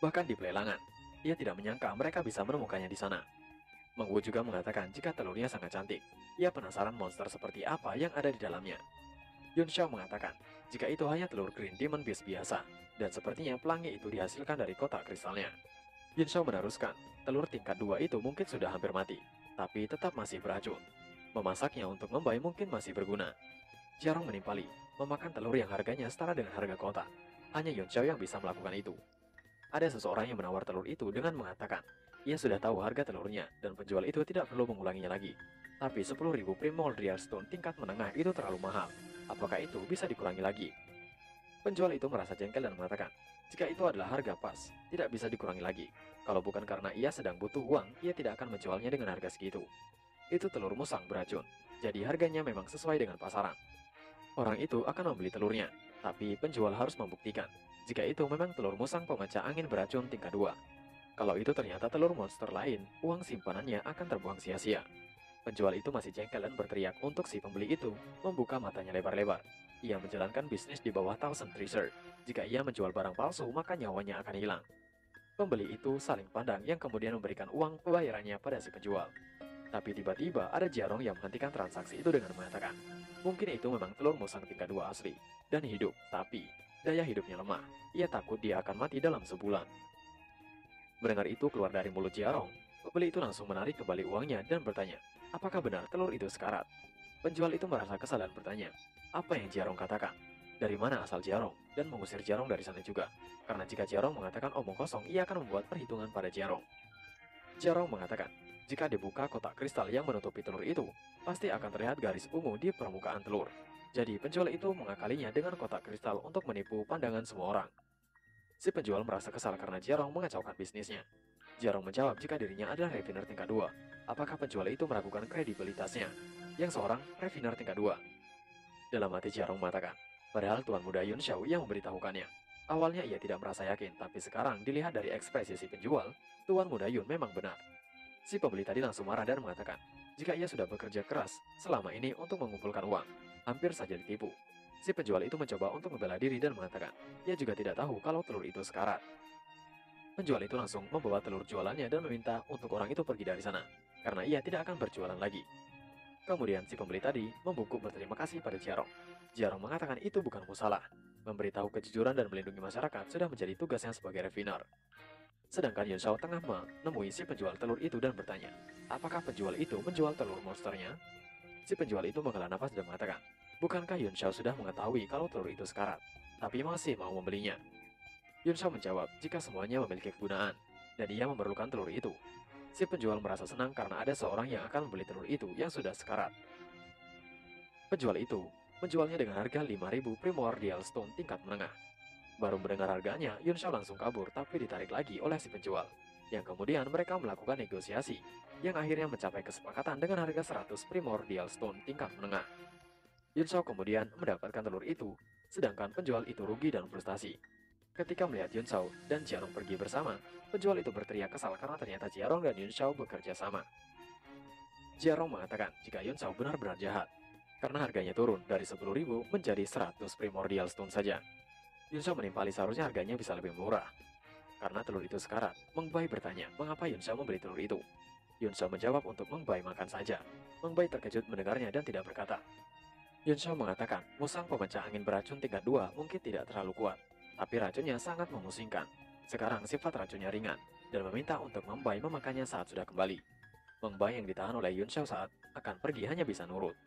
Bahkan di pelelangan, ia tidak menyangka mereka bisa menemukannya di sana. Meng Wu juga mengatakan jika telurnya sangat cantik. Ia penasaran monster seperti apa yang ada di dalamnya. Yun Xiao mengatakan jika itu hanya telur Green Demon Beast biasa, dan sepertinya pelangi itu dihasilkan dari kotak kristalnya. Yun Xiao meneruskan, telur tingkat 2 itu mungkin sudah hampir mati, tapi tetap masih beracun. Memasaknya untuk membayi mungkin masih berguna. Jiarong menimpali, memakan telur yang harganya setara dengan harga kota. Hanya Yun Xiao yang bisa melakukan itu. Ada seseorang yang menawar telur itu dengan mengatakan, ia sudah tahu harga telurnya dan penjual itu tidak perlu mengulanginya lagi. Tapi 10.000 Primordial Stone tingkat menengah itu terlalu mahal. Apakah itu bisa dikurangi lagi? Penjual itu merasa jengkel dan mengatakan, jika itu adalah harga pas, tidak bisa dikurangi lagi. Kalau bukan karena ia sedang butuh uang, ia tidak akan menjualnya dengan harga segitu. Itu telur musang beracun, jadi harganya memang sesuai dengan pasaran. Orang itu akan membeli telurnya, tapi penjual harus membuktikan jika itu memang telur musang pemecah angin beracun tingkat 2. Kalau itu ternyata telur monster lain, uang simpanannya akan terbuang sia-sia. Penjual itu masih jengkel dan berteriak untuk si pembeli itu membuka matanya lebar-lebar. Ia menjalankan bisnis di bawah Thousand Treasure. Jika ia menjual barang palsu, maka nyawanya akan hilang. Pembeli itu saling pandang yang kemudian memberikan uang pembayarannya pada si penjual. Tapi tiba-tiba ada Jiarong yang menghentikan transaksi itu dengan mengatakan, mungkin itu memang telur musang tingkat 2 asli, dan hidup, tapi daya hidupnya lemah. Ia takut dia akan mati dalam sebulan. Mendengar itu keluar dari mulut Jiarong, pembeli itu langsung menarik kembali uangnya dan bertanya, apakah benar telur itu sekarat? Penjual itu merasa kesal dan bertanya, apa yang Jiarong katakan? Dari mana asal Jiarong? Dan mengusir Jiarong dari sana juga. Karena jika Jiarong mengatakan omong kosong, ia akan membuat perhitungan pada Jiarong. Jiarong mengatakan, jika dibuka kotak kristal yang menutupi telur itu, pasti akan terlihat garis ungu di permukaan telur. Jadi penjual itu mengakalinya dengan kotak kristal untuk menipu pandangan semua orang. Si penjual merasa kesal karena Jiarong mengacaukan bisnisnya. Jiarong menjawab jika dirinya adalah refiner tingkat 2. Apakah penjual itu meragukan kredibilitasnya? Yang seorang refiner tingkat 2. Dalam hati Jiarong mengatakan, padahal Tuan Muda Yun Xiao yang memberitahukannya. Awalnya ia tidak merasa yakin, tapi sekarang dilihat dari ekspresi si penjual, Tuan Muda Yun memang benar. Si pembeli tadi langsung marah dan mengatakan, jika ia sudah bekerja keras selama ini untuk mengumpulkan uang, hampir saja ditipu. Si penjual itu mencoba untuk membela diri dan mengatakan, ia juga tidak tahu kalau telur itu sekarat. Penjual itu langsung membawa telur jualannya dan meminta untuk orang itu pergi dari sana, karena ia tidak akan berjualan lagi. Kemudian si pembeli tadi membungkuk berterima kasih pada Jiarong. Jiarong mengatakan itu bukan masalah. Memberitahu kejujuran dan melindungi masyarakat sudah menjadi tugasnya sebagai refiner. Sedangkan Yun Xiao tengah menemui si penjual telur itu dan bertanya, apakah penjual itu menjual telur monsternya? Si penjual itu menghela nafas dan mengatakan, bukankah Yun Xiao sudah mengetahui kalau telur itu sekarat, tapi masih mau membelinya? Yun Xiao menjawab jika semuanya memiliki kegunaan, dan ia memerlukan telur itu. Si penjual merasa senang karena ada seorang yang akan membeli telur itu yang sudah sekarat. Penjual itu menjualnya dengan harga 5.000 Primordial Stone tingkat menengah. Baru mendengar harganya, Yun Xiao langsung kabur tapi ditarik lagi oleh si penjual. Yang kemudian mereka melakukan negosiasi, yang akhirnya mencapai kesepakatan dengan harga 100 Primordial Stone tingkat menengah. Yun Xiao kemudian mendapatkan telur itu, sedangkan penjual itu rugi dan frustasi. Ketika melihat Yun Xiao dan Jiarong pergi bersama, penjual itu berteriak kesal karena ternyata Jiarong dan Yun Xiao bekerja sama. Jiarong mengatakan jika Yun Xiao benar-benar jahat, karena harganya turun dari 10.000 menjadi 100 Primordial Stone saja. Yun Xiao menimpali seharusnya harganya bisa lebih murah. Karena telur itu sekarat, Meng Bai bertanya mengapa Yun Xiao membeli telur itu. Yun Xiao menjawab untuk Meng Bai makan saja. Meng Bai terkejut mendengarnya dan tidak berkata. Yun Xiao mengatakan musang pemecah angin beracun tingkat 2 mungkin tidak terlalu kuat, tapi racunnya sangat memusingkan. Sekarang sifat racunnya ringan, dan meminta untuk Meng Bai memakannya saat sudah kembali. Meng Bai yang ditahan oleh Yun Xiao saat akan pergi hanya bisa nurut.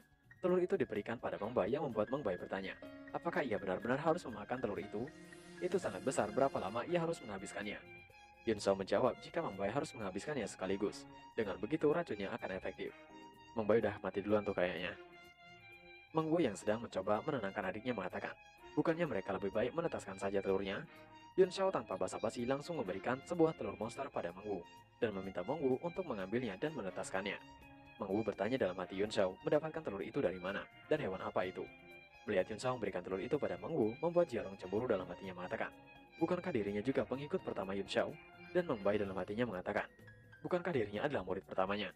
Telur itu diberikan pada Meng Bai yang membuat Meng Bai bertanya, apakah ia benar-benar harus memakan telur itu? Itu sangat besar, berapa lama ia harus menghabiskannya? Yun Xiao menjawab jika Meng Bai harus menghabiskannya sekaligus. Dengan begitu racunnya akan efektif. Meng Bai udah mati duluan tuh kayaknya. Meng Wu yang sedang mencoba menenangkan adiknya mengatakan, bukannya mereka lebih baik menetaskan saja telurnya? Yun Xiao tanpa basa-basi langsung memberikan sebuah telur monster pada Meng Wu, dan meminta Meng Wu untuk mengambilnya dan menetaskannya. Meng Wu bertanya dalam hati Yun Xiao mendapatkan telur itu dari mana, dan hewan apa itu. Melihat Yun Xiao memberikan telur itu pada Meng Wu, membuat Jiarong cemburu dalam hatinya mengatakan, bukankah dirinya juga pengikut pertama Yun Xiao? Dan Meng Bai dalam hatinya mengatakan, bukankah dirinya adalah murid pertamanya?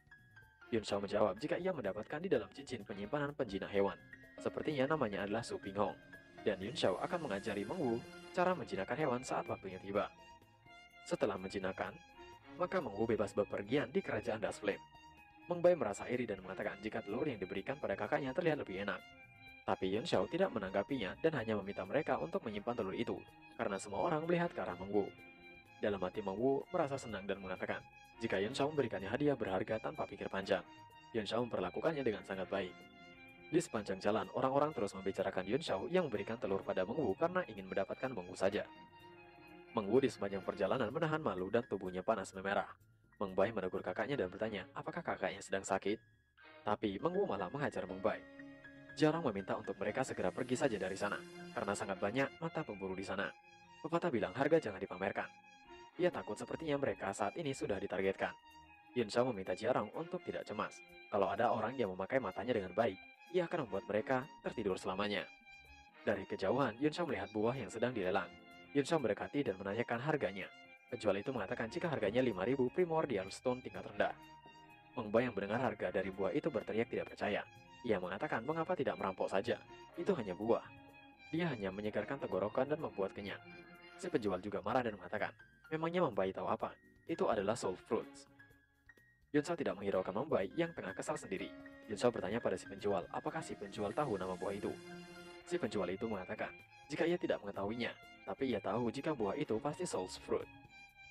Yun Xiao menjawab jika ia mendapatkan di dalam cincin penyimpanan penjinah hewan. Sepertinya namanya adalah Su Pinghong. dan Yun Xiao akan mengajari Meng Wu cara menjinakkan hewan saat waktunya tiba. Setelah menjinakkan, maka Meng Wu bebas bepergian di kerajaan Das Flame. Meng Bai merasa iri dan mengatakan jika telur yang diberikan pada kakaknya terlihat lebih enak. Tapi Yun Xiao tidak menanggapinya dan hanya meminta mereka untuk menyimpan telur itu, karena semua orang melihat ke arah Meng Wu. Dalam hati Meng Wu merasa senang dan mengatakan, jika Yun Xiao memberikannya hadiah berharga tanpa pikir panjang, Yun Xiao memperlakukannya dengan sangat baik. Di sepanjang jalan, orang-orang terus membicarakan Yun Xiao yang memberikan telur pada Meng Wu karena ingin mendapatkan Meng Wu saja. Meng Wu di sepanjang perjalanan menahan malu dan tubuhnya panas memerah. Meng Bai menegur kakaknya dan bertanya apakah kakaknya sedang sakit. Tapi Meng Wu malah menghajar Meng Bai. Jarang meminta untuk mereka segera pergi saja dari sana, karena sangat banyak mata pemburu di sana. Pepatah bilang harga jangan dipamerkan. Ia takut sepertinya mereka saat ini sudah ditargetkan. Yun Xiao meminta Jiarong untuk tidak cemas. Kalau ada orang yang memakai matanya dengan baik, ia akan membuat mereka tertidur selamanya. Dari kejauhan, Yun Xiao melihat buah yang sedang dilelang. Yun Xiao mendekati dan menanyakan harganya. Penjual itu mengatakan jika harganya 5.000 Primordial Stone tingkat rendah. Meng Bai yang mendengar harga dari buah itu berteriak tidak percaya. Ia mengatakan mengapa tidak merampok saja. Itu hanya buah. Dia hanya menyegarkan tenggorokan dan membuat kenyang. Si penjual juga marah dan mengatakan, memangnya Meng Bai tahu apa? Itu adalah soul fruits. Yun Xiao tidak menghiraukan Meng Bai yang tengah kesal sendiri. Yun Xiao bertanya pada si penjual, apakah si penjual tahu nama buah itu? Si penjual itu mengatakan, jika ia tidak mengetahuinya, tapi ia tahu jika buah itu pasti soul fruit.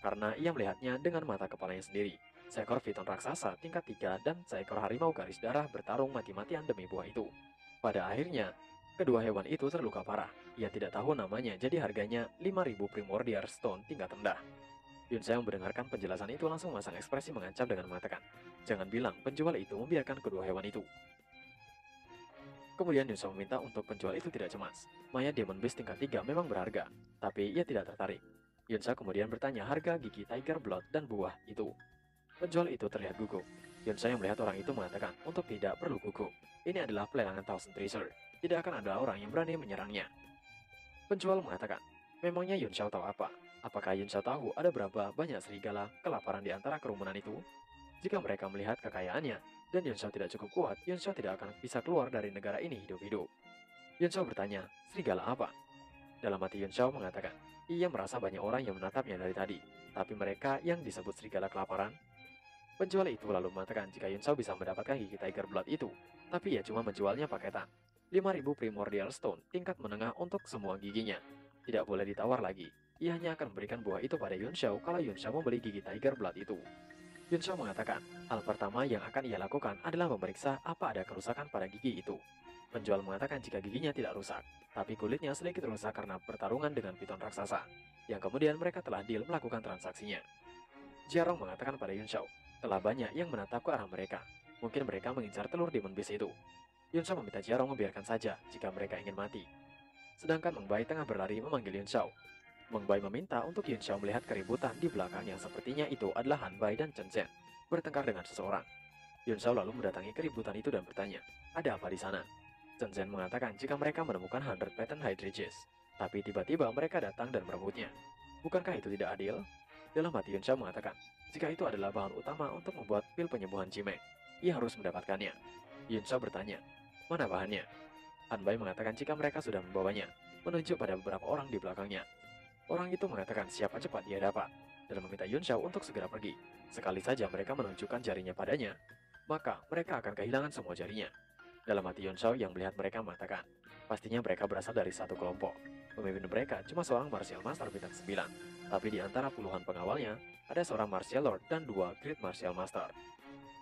Karena ia melihatnya dengan mata kepalanya sendiri. Seekor piton raksasa tingkat 3 dan seekor harimau garis darah bertarung mati-matian demi buah itu. Pada akhirnya, kedua hewan itu terluka parah. Ia tidak tahu namanya, jadi harganya 5.000 Primordial Stone tingkat rendah. Yun Xiao mendengarkan penjelasan itu langsung memasang ekspresi mengancam dengan mengatakan, jangan bilang penjual itu membiarkan kedua hewan itu. Kemudian Yun Xiao meminta untuk penjual itu tidak cemas. Mayat Demon Beast tingkat 3 memang berharga, tapi ia tidak tertarik. Yun Xiao kemudian bertanya harga gigi Tiger Blood dan buah itu. Penjual itu terlihat gugup. Yun Xiao yang melihat orang itu mengatakan untuk tidak perlu gugup. Ini adalah pelelangan Thousand Treasure. Tidak akan ada orang yang berani menyerangnya. Penjual mengatakan, memangnya Yun Xiao tahu apa? Apakah Yun Xiao tahu ada berapa banyak serigala kelaparan di antara kerumunan itu? Jika mereka melihat kekayaannya, dan Yun Xiao tidak cukup kuat, Yun Xiao tidak akan bisa keluar dari negara ini hidup-hidup. Yun Xiao bertanya, serigala apa? Dalam hati Yun Xiao mengatakan, ia merasa banyak orang yang menatapnya dari tadi, tapi mereka yang disebut serigala kelaparan. Penjual itu lalu mengatakan jika Yun Xiao bisa mendapatkan gigi Tiger Blood itu, tapi ia cuma menjualnya paketan. 5.000 Primordial Stone tingkat menengah untuk semua giginya. Tidak boleh ditawar lagi. Ia hanya akan memberikan buah itu pada Yun Xiao kalau Yun Xiao membeli gigi Tiger Blood itu. Yun Xiao mengatakan, hal pertama yang akan ia lakukan adalah memeriksa apa ada kerusakan pada gigi itu. Penjual mengatakan jika giginya tidak rusak, tapi kulitnya sedikit rusak karena pertarungan dengan piton raksasa, yang kemudian mereka telah deal melakukan transaksinya. Jiarong mengatakan pada Yun Xiao, telah banyak yang menatap ke arah mereka. Mungkin mereka mengincar telur Demon Beast itu. Yun Xiao meminta Jiarong membiarkan saja jika mereka ingin mati. Sedangkan Meng Bai tengah berlari memanggil Yun Xiao. Meng Bai meminta untuk Yun Xiao melihat keributan di belakang yang sepertinya itu adalah Han Bai dan Chen Zhen bertengkar dengan seseorang. Yun Xiao lalu mendatangi keributan itu dan bertanya, ada apa di sana? Chen Zhen mengatakan jika mereka menemukan 100 Patent Hydrages, tapi tiba-tiba mereka datang dan merebutnya. Bukankah itu tidak adil? Dalam hati Yun Xiao mengatakan, jika itu adalah bahan utama untuk membuat pil penyembuhan Cimeng, ia harus mendapatkannya. Yun Xiao bertanya, mana bahannya? Han Bai mengatakan jika mereka sudah membawanya, menunjuk pada beberapa orang di belakangnya. Orang itu mengatakan siapa cepat dia dapat, dan meminta Yun Xiao untuk segera pergi. Sekali saja mereka menunjukkan jarinya padanya, maka mereka akan kehilangan semua jarinya. Dalam hati Yun Xiao yang melihat mereka mengatakan, pastinya mereka berasal dari satu kelompok. Pemimpin mereka cuma seorang Martial Master bintang 9, tapi di antara puluhan pengawalnya, ada seorang Martial Lord dan 2 Great Martial Master.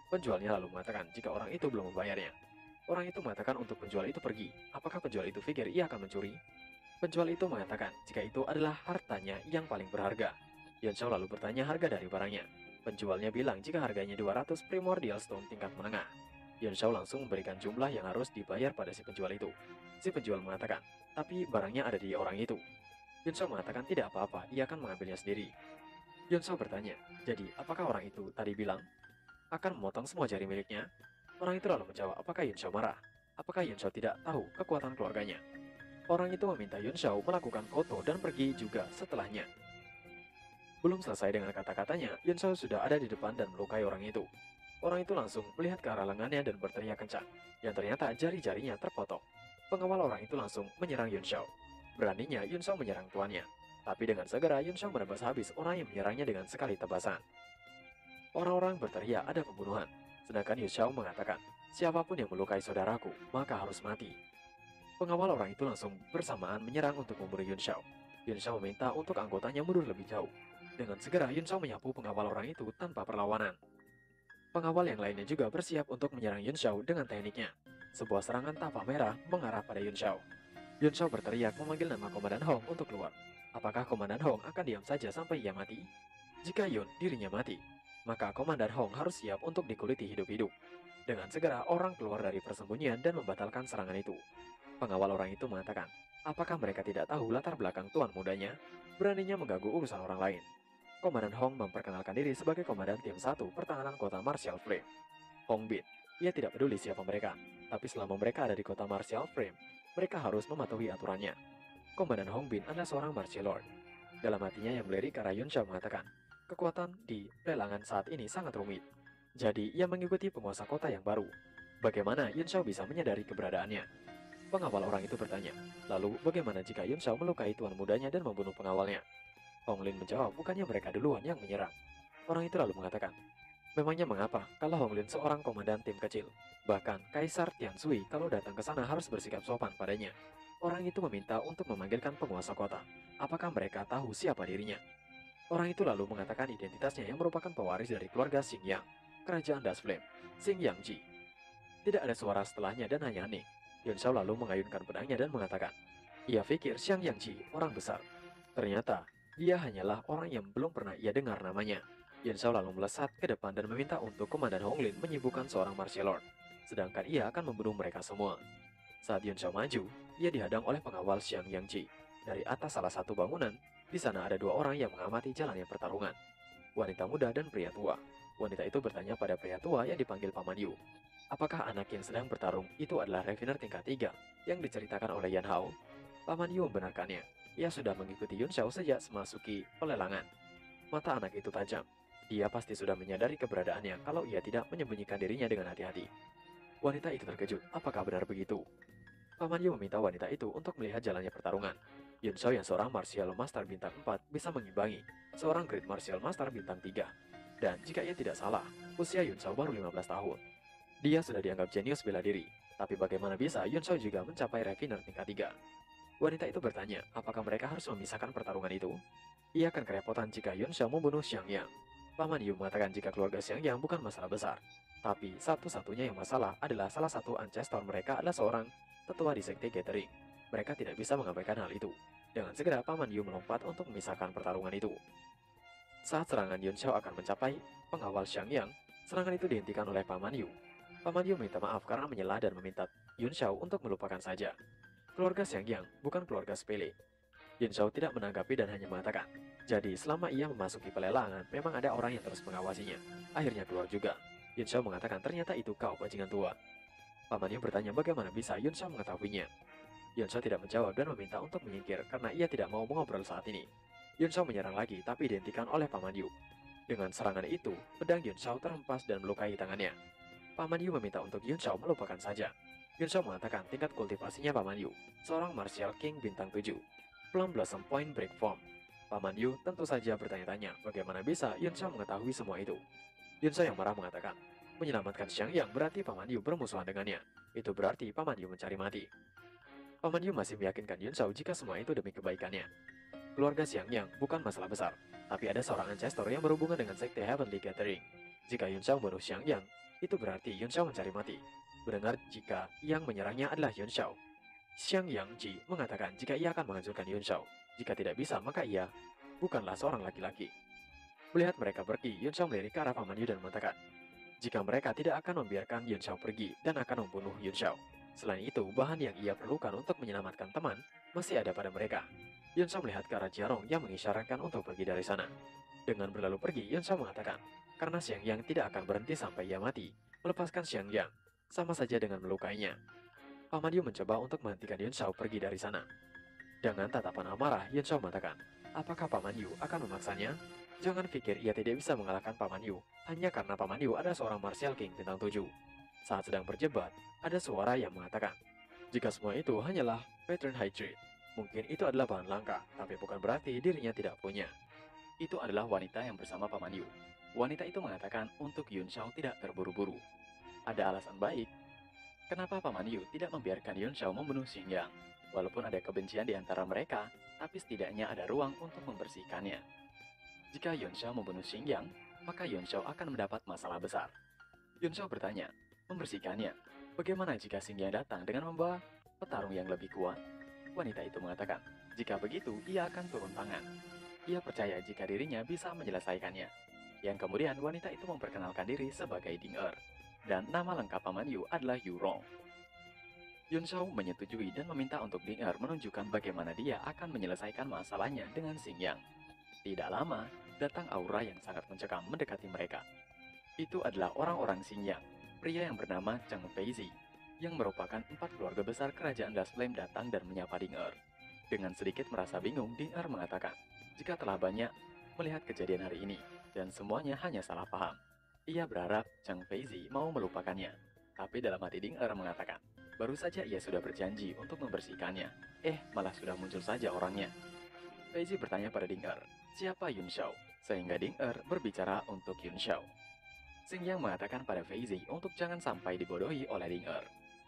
Penjualnya lalu mengatakan jika orang itu belum membayarnya. Orang itu mengatakan untuk penjual itu pergi. Apakah penjual itu pikir ia akan mencuri? Penjual itu mengatakan jika itu adalah hartanya yang paling berharga. Yun Xiao lalu bertanya harga dari barangnya. Penjualnya bilang jika harganya 200 Primordial Stone tingkat menengah. Yun Xiao langsung memberikan jumlah yang harus dibayar pada si penjual itu. Si penjual mengatakan, tapi barangnya ada di orang itu. Yun Xiao mengatakan tidak apa-apa, ia akan mengambilnya sendiri. Yun Xiao bertanya, jadi apakah orang itu tadi bilang akan memotong semua jari miliknya? Orang itu lalu menjawab, apakah Yun Xiao marah? Apakah Yun Xiao tidak tahu kekuatan keluarganya? Orang itu meminta Yun Xiao melakukan foto dan pergi juga setelahnya. Belum selesai dengan kata-katanya, Yun Xiao sudah ada di depan dan melukai orang itu. Orang itu langsung melihat ke arah lengannya dan berteriak kencang, yang ternyata jari-jarinya terpotong. Pengawal orang itu langsung menyerang Yun Shao. Beraninya Yun Shao menyerang tuannya. Tapi dengan segera Yun Shao menebas habis orang yang menyerangnya dengan sekali tebasan. Orang-orang berteriak ada pembunuhan. Sedangkan Yun Shao mengatakan, siapapun yang melukai saudaraku, maka harus mati. Pengawal orang itu langsung bersamaan menyerang untuk membunuh Yun Shao. Yun Shao meminta untuk anggotanya mundur lebih jauh. Dengan segera Yun Shao menyapu pengawal orang itu tanpa perlawanan. Pengawal yang lainnya juga bersiap untuk menyerang Yun Shao dengan tekniknya. Sebuah serangan tapak merah mengarah pada Yun Shao. Yun Shao berteriak memanggil nama Komandan Hong untuk keluar. Apakah Komandan Hong akan diam saja sampai ia mati? Jika Yun dirinya mati, maka Komandan Hong harus siap untuk dikuliti hidup-hidup. Dengan segera orang keluar dari persembunyian dan membatalkan serangan itu. Pengawal orang itu mengatakan, apakah mereka tidak tahu latar belakang tuan mudanya? Beraninya mengganggu urusan orang lain. Komandan Hong memperkenalkan diri sebagai Komandan Tim 1 Pertahanan Kota Martial Frame. Hong Bin, ia tidak peduli siapa mereka, tapi selama mereka ada di kota Martial Frame, mereka harus mematuhi aturannya. Komandan Hong Bin adalah seorang Martial Lord. Dalam hatinya yang melirik arah Yun Shao mengatakan, kekuatan di lelangan saat ini sangat rumit. Jadi, ia mengikuti penguasa kota yang baru. Bagaimana Yun Shao bisa menyadari keberadaannya? Pengawal orang itu bertanya, lalu bagaimana jika Yun Shao melukai tuan mudanya dan membunuh pengawalnya? Hong Lin menjawab, bukannya mereka duluan yang menyerang. Orang itu lalu mengatakan, memangnya mengapa kalau Hong Lin seorang komandan tim kecil? Bahkan Kaisar Tianshui kalau datang ke sana harus bersikap sopan padanya. Orang itu meminta untuk memanggilkan penguasa kota. Apakah mereka tahu siapa dirinya? Orang itu lalu mengatakan identitasnya yang merupakan pewaris dari keluarga Xingyang, kerajaan Das Flame, Xingyang Ji. Tidak ada suara setelahnya dan hanya hening. Yun Shao lalu mengayunkan pedangnya dan mengatakan, ia pikir Xingyang Ji orang besar. Ternyata, dia hanyalah orang yang belum pernah ia dengar namanya. Yun Shao lalu melesat ke depan dan meminta untuk Komandan Hong Lin menyibukkan seorang Martial Lord, sedangkan ia akan membunuh mereka semua. Saat Yun Shao maju, ia dihadang oleh pengawal Xingyang Ji. Dari atas salah satu bangunan, di sana ada dua orang yang mengamati jalannya pertarungan. Wanita muda dan pria tua. Wanita itu bertanya pada pria tua yang dipanggil Paman Yu. Apakah anak yang sedang bertarung itu adalah refiner tingkat 3 yang diceritakan oleh Yan Hao? Paman Yu membenarkannya. Ia sudah mengikuti Yun Shao sejak memasuki pelelangan. Mata anak itu tajam. Dia pasti sudah menyadari keberadaannya kalau ia tidak menyembunyikan dirinya dengan hati-hati. Wanita itu terkejut. Apakah benar begitu? Paman Yu meminta wanita itu untuk melihat jalannya pertarungan. Yun Shao yang seorang Martial Master bintang 4 bisa mengimbangi seorang Great Martial Master bintang 3. Dan jika ia tidak salah, usia Yun Shao baru 15 tahun. Dia sudah dianggap jenius bela diri. Tapi bagaimana bisa Yun Shao juga mencapai refiner tingkat 3? Wanita itu bertanya, apakah mereka harus memisahkan pertarungan itu? Ia akan kerepotan jika Yun Shao membunuh Xiangyang. Paman Yu mengatakan jika keluarga Xiangyang bukan masalah besar. Tapi satu-satunya yang masalah adalah salah satu ancestor mereka adalah seorang tetua di sekte Gathering. Mereka tidak bisa mengabaikan hal itu. Dengan segera Paman Yu melompat untuk memisahkan pertarungan itu. Saat serangan Yun Shao akan mencapai pengawal Xiangyang, serangan itu dihentikan oleh Paman Yu. Paman Yu minta maaf karena menyela dan meminta Yun Shao untuk melupakan saja. Keluarga Xiangyang bukan keluarga sepele. Yun Shao tidak menanggapi dan hanya mengatakan, jadi selama ia memasuki pelelangan, memang ada orang yang terus mengawasinya. Akhirnya keluar juga. Yun Shao mengatakan ternyata itu kau bajingan tua. Paman Yu bertanya bagaimana bisa Yun Shao mengetahuinya. Yun Shao tidak menjawab dan meminta untuk menyingkir karena ia tidak mau mengobrol saat ini. Yun Shao menyerang lagi tapi dihentikan oleh Paman Yu. Dengan serangan itu, pedang Yun Shao terhempas dan melukai tangannya. Paman Yu meminta untuk Yun Shao melupakan saja. Yun Shao mengatakan tingkat kultivasinya Paman Yu, seorang Martial King bintang 7, Plum Blossom Point Break Form. Paman Yu tentu saja bertanya-tanya bagaimana bisa Yun Shao mengetahui semua itu. Yun Shao yang marah mengatakan, menyelamatkan Xiangyang berarti Paman Yu bermusuhan dengannya. Itu berarti Paman Yu mencari mati. Paman Yu masih meyakinkan Yun Shao jika semua itu demi kebaikannya. Keluarga Xiangyang bukan masalah besar, tapi ada seorang ancestor yang berhubungan dengan sekte Heavenly Gathering. Jika Yun Shao membunuh Xiangyang, itu berarti Yun Shao mencari mati. Mendengar jika yang menyerangnya adalah Yun Shao, Xiangyang Ji mengatakan jika ia akan menghancurkan Yun Shao. Jika tidak bisa, maka ia bukanlah seorang laki-laki. Melihat mereka pergi, Yun Shao melirik ke arah Paman Yu dan mengatakan, jika mereka tidak akan membiarkan Yun Shao pergi dan akan membunuh Yun Shao. Selain itu, bahan yang ia perlukan untuk menyelamatkan teman masih ada pada mereka. Yun Shao melihat ke arah Jiarong yang mengisyaratkan untuk pergi dari sana. Dengan berlalu pergi, Yun Shao mengatakan, karena Xiangyang tidak akan berhenti sampai ia mati, melepaskan Xiangyang sama saja dengan melukainya. Paman Yu mencoba untuk menghentikan Yun Shao pergi dari sana. Dengan tatapan amarah, Yun Shao mengatakan, apakah Paman Yu akan memaksanya? Jangan pikir ia tidak bisa mengalahkan Paman Yu, hanya karena Paman Yu adalah seorang Martial King bintang 7. Saat sedang berdebat, ada suara yang mengatakan, Jika semua itu hanyalah pattern high treat, mungkin itu adalah bahan langka, tapi bukan berarti dirinya tidak punya. Itu adalah wanita yang bersama Paman Yu. Wanita itu mengatakan untuk Yun Shao tidak terburu-buru. Ada alasan baik kenapa Paman Yu tidak membiarkan Yun Shao membunuh Xingyang. Walaupun ada kebencian di antara mereka, tapi setidaknya ada ruang untuk membersihkannya. Jika Yun Shao membunuh Xingyang, maka Yun Shao akan mendapat masalah besar. Yun Shao bertanya, membersihkannya. Bagaimana jika Xingyang datang dengan membawa petarung yang lebih kuat? Wanita itu mengatakan, jika begitu ia akan turun tangan. Ia percaya jika dirinya bisa menyelesaikannya. Yang kemudian wanita itu memperkenalkan diri sebagai Ding Er. Dan nama lengkap Paman Yu adalah Yu Rong. Yun Shao menyetujui dan meminta untuk Ding Er menunjukkan bagaimana dia akan menyelesaikan masalahnya dengan Xingyang. Tidak lama, datang aura yang sangat mencekam mendekati mereka. Itu adalah orang-orang Xingyang, pria yang bernama Cheng Feizi, yang merupakan 4 keluarga besar kerajaan Das Flame datang dan menyapa Ding Er. Dengan sedikit merasa bingung, Ding Er mengatakan, jika telah banyak melihat kejadian hari ini, dan semuanya hanya salah paham. Ia berharap Cheng Feizi mau melupakannya, tapi dalam hati Ding Er mengatakan, baru saja ia sudah berjanji untuk membersihkannya, malah sudah muncul saja orangnya. Feizi bertanya pada Ding Er, siapa Yun Shao? Sehingga Ding Er berbicara untuk Yun Shao. Xingyang mengatakan pada Feizi untuk jangan sampai dibodohi oleh Ding Er.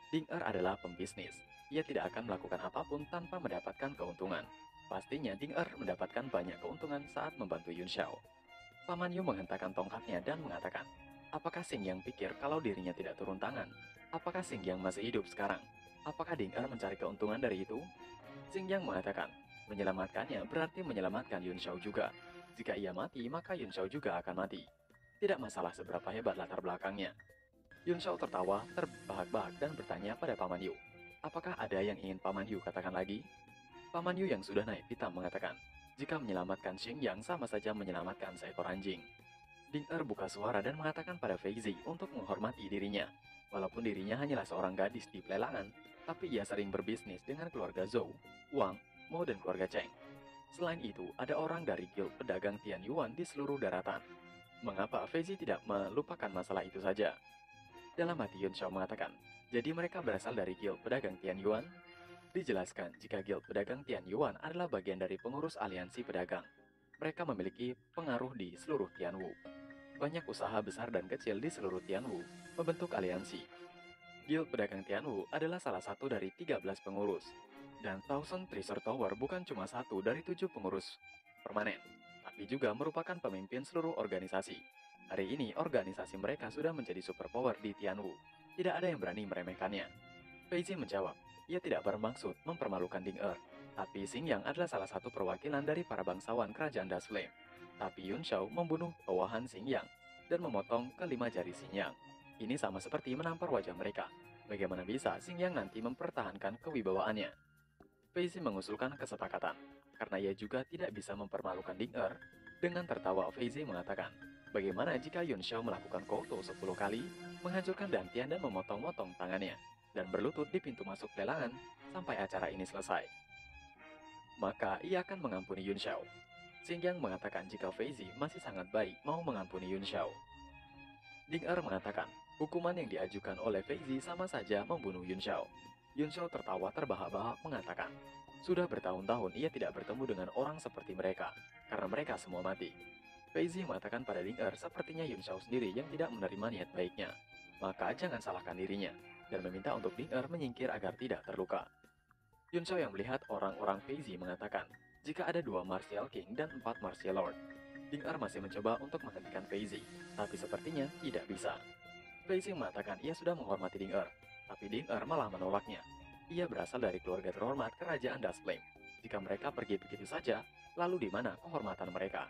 Ding Er adalah pembisnis. Ia tidak akan melakukan apapun tanpa mendapatkan keuntungan. Pastinya Ding Er mendapatkan banyak keuntungan saat membantu Yun Shao. Paman Yu menghentakkan tongkatnya dan mengatakan, apakah Xingyang pikir kalau dirinya tidak turun tangan? Apakah Xingyang masih hidup sekarang? Apakah Ding Er mencari keuntungan dari itu? Xingyang mengatakan, menyelamatkannya berarti menyelamatkan Yun Shao juga. Jika ia mati, maka Yun Shao juga akan mati. Tidak masalah seberapa hebat latar belakangnya. Yun Shao tertawa, terbahak-bahak dan bertanya pada Paman Yu, apakah ada yang ingin Paman Yu katakan lagi? Paman Yu yang sudah naik pitam mengatakan, jika menyelamatkan Xingyang sama saja menyelamatkan seekor anjing. Ding Er buka suara dan mengatakan pada Feizi untuk menghormati dirinya. Walaupun dirinya hanyalah seorang gadis di pelelangan, tapi ia sering berbisnis dengan keluarga Zhou, Wang, Mo dan keluarga Cheng. Selain itu, ada orang dari Guild Pedagang Tian Yuan di seluruh daratan. Mengapa Feizi tidak melupakan masalah itu saja? Dalam hati Yun Shao mengatakan, jadi mereka berasal dari Guild Pedagang Tian Yuan? Dijelaskan jika Guild Pedagang Tian Yuan adalah bagian dari pengurus aliansi pedagang. Mereka memiliki pengaruh di seluruh Tianwu. Banyak usaha besar dan kecil di seluruh Tianwu membentuk aliansi. Guild Pedagang Tianwu adalah salah satu dari 13 pengurus. Dan Thousand Treasure Tower bukan cuma satu dari 7 pengurus permanen, tapi juga merupakan pemimpin seluruh organisasi. Hari ini organisasi mereka sudah menjadi superpower di Tianwu. Tidak ada yang berani meremehkannya. Feizi menjawab, ia tidak bermaksud mempermalukan Ding Er, tapi Xingyang adalah salah satu perwakilan dari para bangsawan kerajaan Das Flame. Tapi Yun Shao membunuh bawahan Xingyang dan memotong kelima jari Xingyang. Ini sama seperti menampar wajah mereka. Bagaimana bisa Xingyang nanti mempertahankan kewibawaannya? Feizi mengusulkan kesepakatan, karena ia juga tidak bisa mempermalukan Ding Er. Dengan tertawa, Feizi mengatakan, bagaimana jika Yun Shao melakukan koutou 10 kali, menghancurkan dantian dan memotong-motong tangannya, dan berlutut di pintu masuk pelelangan sampai acara ini selesai. Maka ia akan mengampuni Yun Shao. Xingyang mengatakan jika Feizi masih sangat baik mau mengampuni Yun Shao. Ding Er mengatakan, hukuman yang diajukan oleh Feizi sama saja membunuh Yun Shao. Yun Shao tertawa terbahak-bahak mengatakan, sudah bertahun-tahun ia tidak bertemu dengan orang seperti mereka, karena mereka semua mati. Feizi mengatakan pada Ding Er sepertinya Yun Shao sendiri yang tidak menerima niat baiknya. Maka jangan salahkan dirinya, dan meminta untuk Ding Er menyingkir agar tidak terluka. Yun Shao yang melihat orang-orang Feizi mengatakan, jika ada 2 Martial King dan 4 Martial Lord. Ding Er masih mencoba untuk menghentikan Feizi, tapi sepertinya tidak bisa. Feizi mengatakan ia sudah menghormati Ding Er, tapi Ding Er malah menolaknya. Ia berasal dari keluarga terhormat kerajaan Das Flame. Jika mereka pergi begitu saja, lalu di mana kehormatan mereka?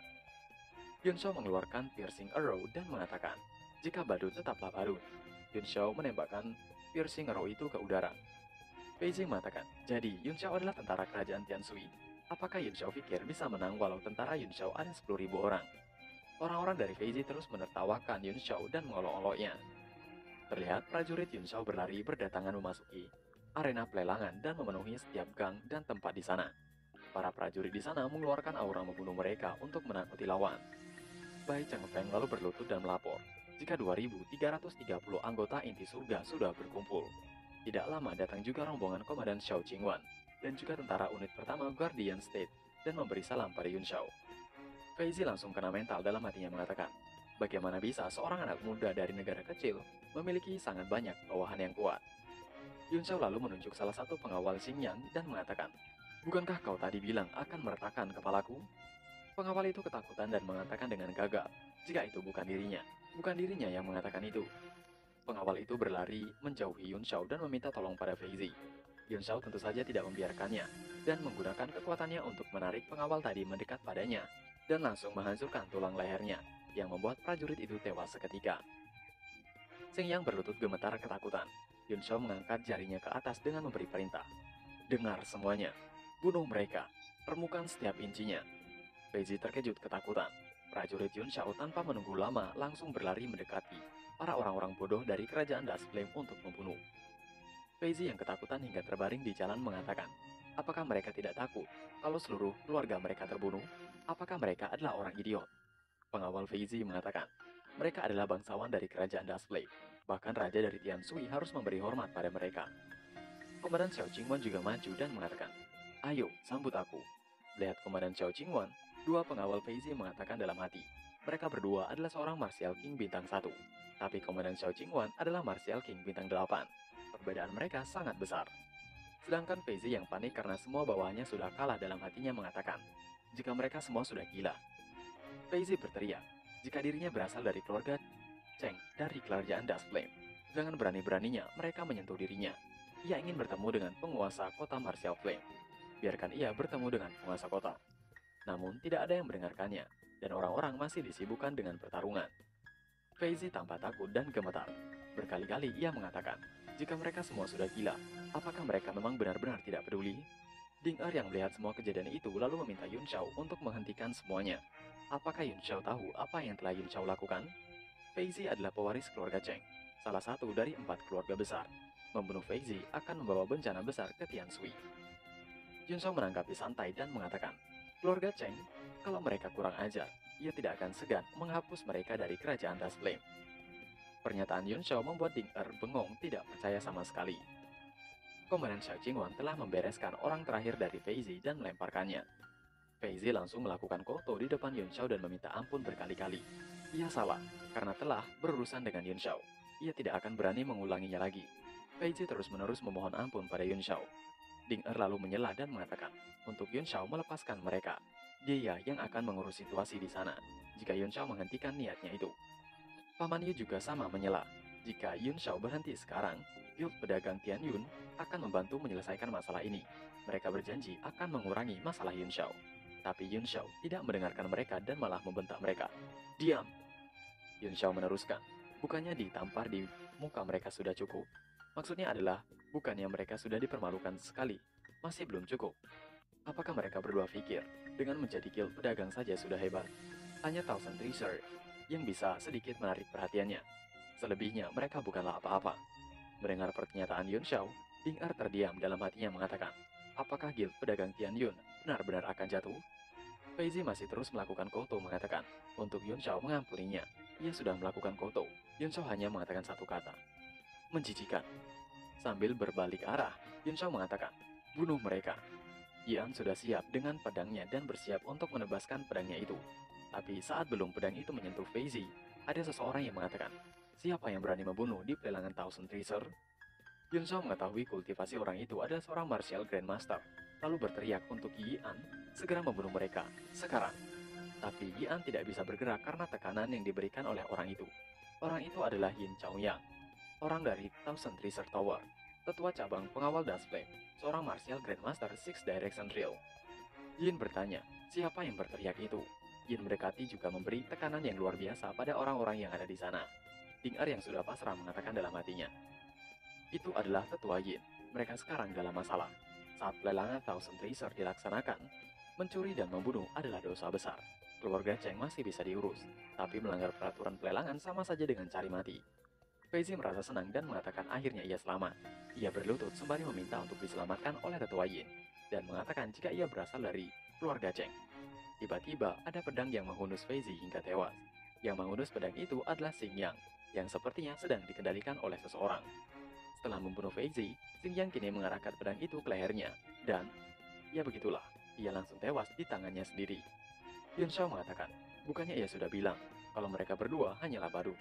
Yun Shao mengeluarkan piercing arrow dan mengatakan, jika badut tetaplah badut. Yun Shao menembakkan piercing arrow itu ke udara. Feizi mengatakan, jadi Yun Shao adalah tentara kerajaan Tianshui. Apakah Yun Shao pikir bisa menang walau tentara Yun Shao ada 10.000 orang? Orang-orang dari Feizi terus menertawakan Yun Shao dan mengolok-oloknya. Terlihat prajurit Yun Shao berlari berdatangan memasuki arena pelelangan dan memenuhi setiap gang dan tempat di sana. Para prajurit di sana mengeluarkan aura membunuh mereka untuk menakuti lawan. Bai Cheng Feng lalu berlutut dan melapor, jika 2.330 anggota inti surga sudah berkumpul. Tidak lama datang juga rombongan Komandan Xiao Qingwan dan juga tentara unit pertama Guardian State dan memberi salam pada Yun Shao. Fei Zi langsung kena mental dalam hatinya mengatakan, bagaimana bisa seorang anak muda dari negara kecil memiliki sangat banyak bawahan yang kuat. Yun Shao lalu menunjuk salah satu pengawal Xingyang dan mengatakan, bukankah kau tadi bilang akan meretakkan kepalaku? Pengawal itu ketakutan dan mengatakan dengan gagap, jika itu bukan dirinya yang mengatakan itu. Pengawal itu berlari menjauhi Yun Shao dan meminta tolong pada Fei Zi. Yun Shao tentu saja tidak membiarkannya dan menggunakan kekuatannya untuk menarik pengawal tadi mendekat padanya dan langsung menghancurkan tulang lehernya yang membuat prajurit itu tewas seketika. Xingyang berlutut gemetar ketakutan. Yun Shao mengangkat jarinya ke atas dengan memberi perintah. Dengar semuanya, bunuh mereka, remukan setiap incinya. Fei Zi terkejut ketakutan. Prajurit Yun Shao tanpa menunggu lama langsung berlari mendekati para orang-orang bodoh dari kerajaan Dust Flame untuk membunuh. Fei Zi yang ketakutan hingga terbaring di jalan mengatakan, apakah mereka tidak takut kalau seluruh keluarga mereka terbunuh? Apakah mereka adalah orang idiot? Pengawal Fei Zi mengatakan, mereka adalah bangsawan dari kerajaan Dust Flame. Bahkan raja dari Tian Sui harus memberi hormat pada mereka. Komandan Xiao Qingwan juga maju dan mengatakan, ayo sambut aku. Melihat Komandan Xiao Qingwan, dua pengawal Fei Zi mengatakan dalam hati, mereka berdua adalah seorang Martial King bintang 1, tapi Komandan Xiao Qingwan adalah Martial King bintang 8. Perbedaan mereka sangat besar. Sedangkan Fei Zi yang panik karena semua bawahannya sudah kalah dalam hatinya mengatakan, jika mereka semua sudah gila. Fei Zi berteriak, jika dirinya berasal dari keluarga Cheng dari kerajaan Dust Flame, jangan berani-beraninya mereka menyentuh dirinya. Ia ingin bertemu dengan penguasa kota Martial Flame. Biarkan ia bertemu dengan penguasa kota. Namun tidak ada yang mendengarkannya, dan orang-orang masih disibukkan dengan pertarungan. Fei Zi tampak takut dan gemetar. Berkali-kali ia mengatakan, jika mereka semua sudah gila, apakah mereka memang benar-benar tidak peduli? Ding Er yang melihat semua kejadian itu lalu meminta Yun Shao untuk menghentikan semuanya. Apakah Yun Shao tahu apa yang telah Yun Shao lakukan? Fei Zi adalah pewaris keluarga Cheng, salah satu dari 4 keluarga besar. Membunuh Fei Zi akan membawa bencana besar ke Tian Sui. Yun Shao menanggapi santai dan mengatakan, keluarga Cheng, kalau mereka kurang ajar, ia tidak akan segan menghapus mereka dari kerajaan Dust Flame. Pernyataan Yun Shao membuat Ding Er bengong tidak percaya sama sekali. Komandan Xiao Qingwan telah membereskan orang terakhir dari Fei Zi dan melemparkannya. Fei Zi langsung melakukan koto di depan Yun Shao dan meminta ampun berkali-kali. Ia salah karena telah berurusan dengan Yun Shao. Ia tidak akan berani mengulanginya lagi. Fei Zi terus-menerus memohon ampun pada Yun Shao. Ding Er lalu menyela dan mengatakan, untuk Yun Shao melepaskan mereka. Dia yang akan mengurus situasi di sana, jika Yun Shao menghentikan niatnya itu. Paman Yu juga sama menyela. Jika Yun Shao berhenti sekarang, Guild Pedagang Tian Yun akan membantu menyelesaikan masalah ini. Mereka berjanji akan mengurangi masalah Yun Shao. Tapi Yun Shao tidak mendengarkan mereka dan malah membentak mereka. Diam! Yun Shao meneruskan, bukannya ditampar di muka mereka sudah cukup. Maksudnya adalah, bukannya mereka sudah dipermalukan sekali, masih belum cukup. Apakah mereka berdua pikir, dengan menjadi guild pedagang saja sudah hebat? Hanya Thousand Tracer yang bisa sedikit menarik perhatiannya. Selebihnya mereka bukanlah apa-apa. Mendengar pernyataan Yun Shao, Ding Er terdiam dalam hatinya mengatakan, apakah guild pedagang Tian Yun benar-benar akan jatuh? Fei Zi masih terus melakukan koto mengatakan, untuk Yun Shao mengampuninya. Ia sudah melakukan koto. Yun Shao hanya mengatakan satu kata, menjijikan. Sambil berbalik arah, Yun Shao mengatakan, bunuh mereka. Yan sudah siap dengan pedangnya dan bersiap untuk menebaskan pedangnya itu. Tapi saat belum pedang itu menyentuh Fei Zi, ada seseorang yang mengatakan, siapa yang berani membunuh di pelelangan Thousand Tracer? Yun Shao mengetahui kultivasi orang itu adalah seorang martial grandmaster, lalu berteriak untuk Yan segera membunuh mereka, sekarang. Tapi Yan tidak bisa bergerak karena tekanan yang diberikan oleh orang itu. Orang itu adalah Yin Chaoyang, orang dari Thousand Tracer Tower, tetua cabang pengawal Dust Flame, seorang martial grandmaster Six Direction Drill. Yin bertanya, siapa yang berteriak itu? Yin mendekati juga memberi tekanan yang luar biasa pada orang-orang yang ada di sana. Ding Er yang sudah pasrah mengatakan dalam hatinya, itu adalah tetua Yin. Mereka sekarang dalam masalah. Saat pelelangan Thousand Tracer dilaksanakan, mencuri dan membunuh adalah dosa besar. Keluarga Cheng masih bisa diurus, tapi melanggar peraturan pelelangan sama saja dengan cari mati. Fei Zi merasa senang dan mengatakan akhirnya ia selamat. Ia berlutut sembari meminta untuk diselamatkan oleh tetua Yin, dan mengatakan jika ia berasal dari keluarga Cheng. Tiba-tiba ada pedang yang menghunus Fei Zi hingga tewas. Yang menghunus pedang itu adalah Xingyang, yang sepertinya sedang dikendalikan oleh seseorang. Setelah membunuh Fei Zi, Xingyang kini mengarahkan pedang itu ke lehernya, dan ya begitulah, ia langsung tewas di tangannya sendiri. Yun Shao mengatakan, bukannya ia sudah bilang kalau mereka berdua hanyalah badut.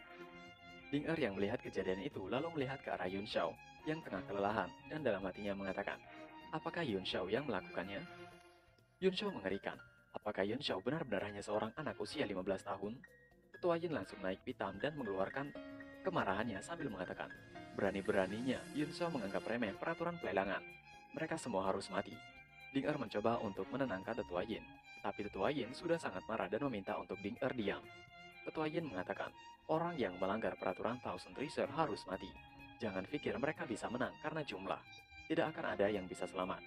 Ding Er yang melihat kejadian itu lalu melihat ke arah Yun Shao yang tengah kelelahan dan dalam hatinya mengatakan, apakah Yun Shao yang melakukannya? Yun Shao mengerikan. Apakah Yun Shao benar-benar hanya seorang anak usia 15 tahun? Ketua Yin langsung naik pitam dan mengeluarkan kemarahannya sambil mengatakan, berani-beraninya Yun Shao menganggap remeh peraturan pelelangan. Mereka semua harus mati. Ding Er mencoba untuk menenangkan Tetua Yin, tapi Tetua Yin sudah sangat marah dan meminta untuk Ding Er diam. Tetua Yin mengatakan, orang yang melanggar peraturan Thousand Tracer harus mati. Jangan pikir mereka bisa menang karena jumlah. Tidak akan ada yang bisa selamat.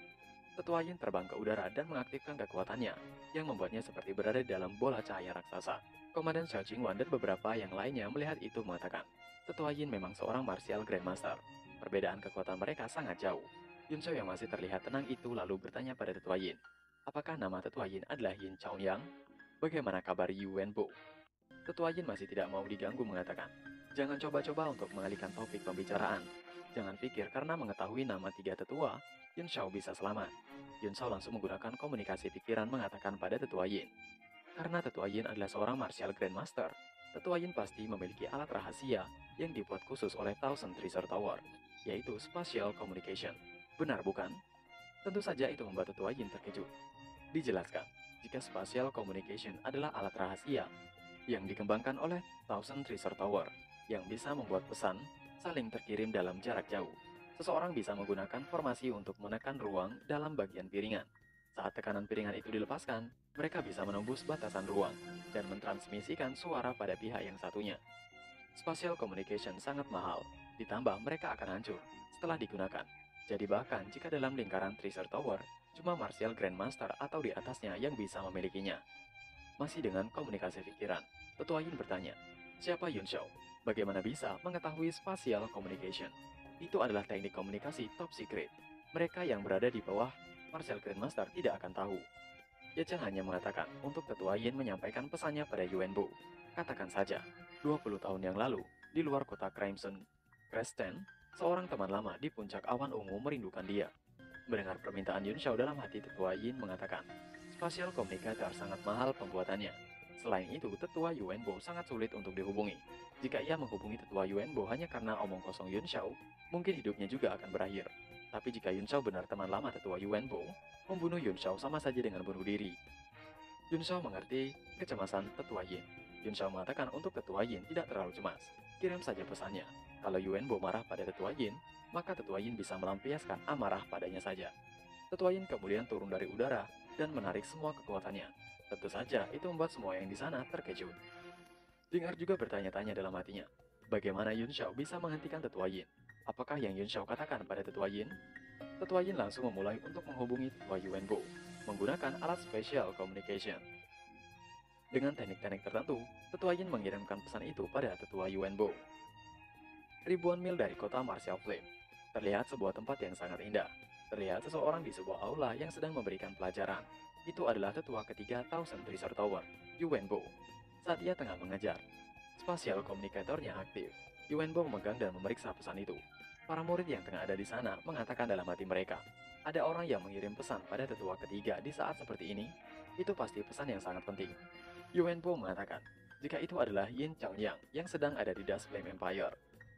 Tetua Yin terbang ke udara dan mengaktifkan kekuatannya, yang membuatnya seperti berada di dalam bola cahaya raksasa. Komandan Xiao Qingwan dan beberapa yang lainnya melihat itu mengatakan, Tetua Yin memang seorang martial grandmaster. Perbedaan kekuatan mereka sangat jauh. Yun Shao yang masih terlihat tenang itu lalu bertanya pada Tetua Yin, apakah nama Tetua Yin adalah Yin Chaoyang? Bagaimana kabar Yu Wenbo? Tetua Yin masih tidak mau diganggu mengatakan, jangan coba-coba untuk mengalihkan topik pembicaraan. Jangan pikir karena mengetahui nama tiga tetua, Yun Shao bisa selamat. Yun Shao langsung menggunakan komunikasi pikiran mengatakan pada Tetua Yin. Karena Tetua Yin adalah seorang martial grandmaster, Tetua Yin pasti memiliki alat rahasia yang dibuat khusus oleh Thousand Tracer Tower, yaitu Spatial Communication. Benar bukan? Tentu saja itu membuat Tetua Yin terkejut. Dijelaskan, jika Spatial Communication adalah alat rahasia yang dikembangkan oleh Thousand Tracer Tower, yang bisa membuat pesan saling terkirim dalam jarak jauh. Seseorang bisa menggunakan formasi untuk menekan ruang dalam bagian piringan. Saat tekanan piringan itu dilepaskan, mereka bisa menembus batasan ruang dan mentransmisikan suara pada pihak yang satunya. Spatial communication sangat mahal, ditambah mereka akan hancur setelah digunakan. Jadi bahkan jika dalam lingkaran Tracer Tower, cuma Martial Grandmaster atau di atasnya yang bisa memilikinya. Masih dengan komunikasi pikiran, Tetua Yin bertanya, siapa Yun Shao? Bagaimana bisa mengetahui spatial communication? Itu adalah teknik komunikasi top secret. Mereka yang berada di bawah Martial Grandmaster tidak akan tahu. Ye Chen hanya mengatakan untuk Tetua Yin menyampaikan pesannya pada Yuan Bo. Katakan saja, 20 tahun yang lalu, di luar kota Crimson Crescent, seorang teman lama di puncak awan ungu merindukan dia. Mendengar permintaan Yun Shao dalam hati, Tetua Yin mengatakan, spatial communicator sangat mahal pembuatannya. Selain itu, Tetua Yuan Bo sangat sulit untuk dihubungi. Jika ia menghubungi Tetua Yuan Bo hanya karena omong kosong Yun Shao, mungkin hidupnya juga akan berakhir. Tapi jika Yun Shao benar teman lama Tetua Yuan Bo, membunuh Yun Shao sama saja dengan bunuh diri. Yun Shao mengerti kecemasan Tetua Yin. Yun Shao mengatakan untuk Tetua Yin tidak terlalu cemas. Kirim saja pesannya. Kalau Yuan Bo marah pada Tetua Yin, maka Tetua Yin bisa melampiaskan amarah padanya saja. Tetua Yin kemudian turun dari udara dan menarik semua kekuatannya. Tentu saja itu membuat semua yang di sana terkejut. Ding Er juga bertanya-tanya dalam hatinya, bagaimana Yun Shao bisa menghentikan Tetua Yin? Apakah yang Yun Shao katakan pada Tetua Yin? Tetua Yin langsung memulai untuk menghubungi Tetua Yuan Bo menggunakan alat special communication. Dengan teknik-teknik tertentu, Tetua Yin mengirimkan pesan itu pada Tetua Yuan Bo. Ribuan mil dari kota Martial Flame, terlihat sebuah tempat yang sangat indah. Terlihat seseorang di sebuah aula yang sedang memberikan pelajaran. Itu adalah tetua ketiga Thousand Tracer Tower, Yuan Bo. Saat ia tengah mengajar, spasial komunikatornya aktif. Yuan Bo memegang dan memeriksa pesan itu. Para murid yang tengah ada di sana mengatakan dalam hati mereka, ada orang yang mengirim pesan pada tetua ketiga di saat seperti ini. Itu pasti pesan yang sangat penting. Yuan Bo mengatakan, jika itu adalah Yin Chaoyang yang sedang ada di Dust Flame Empire.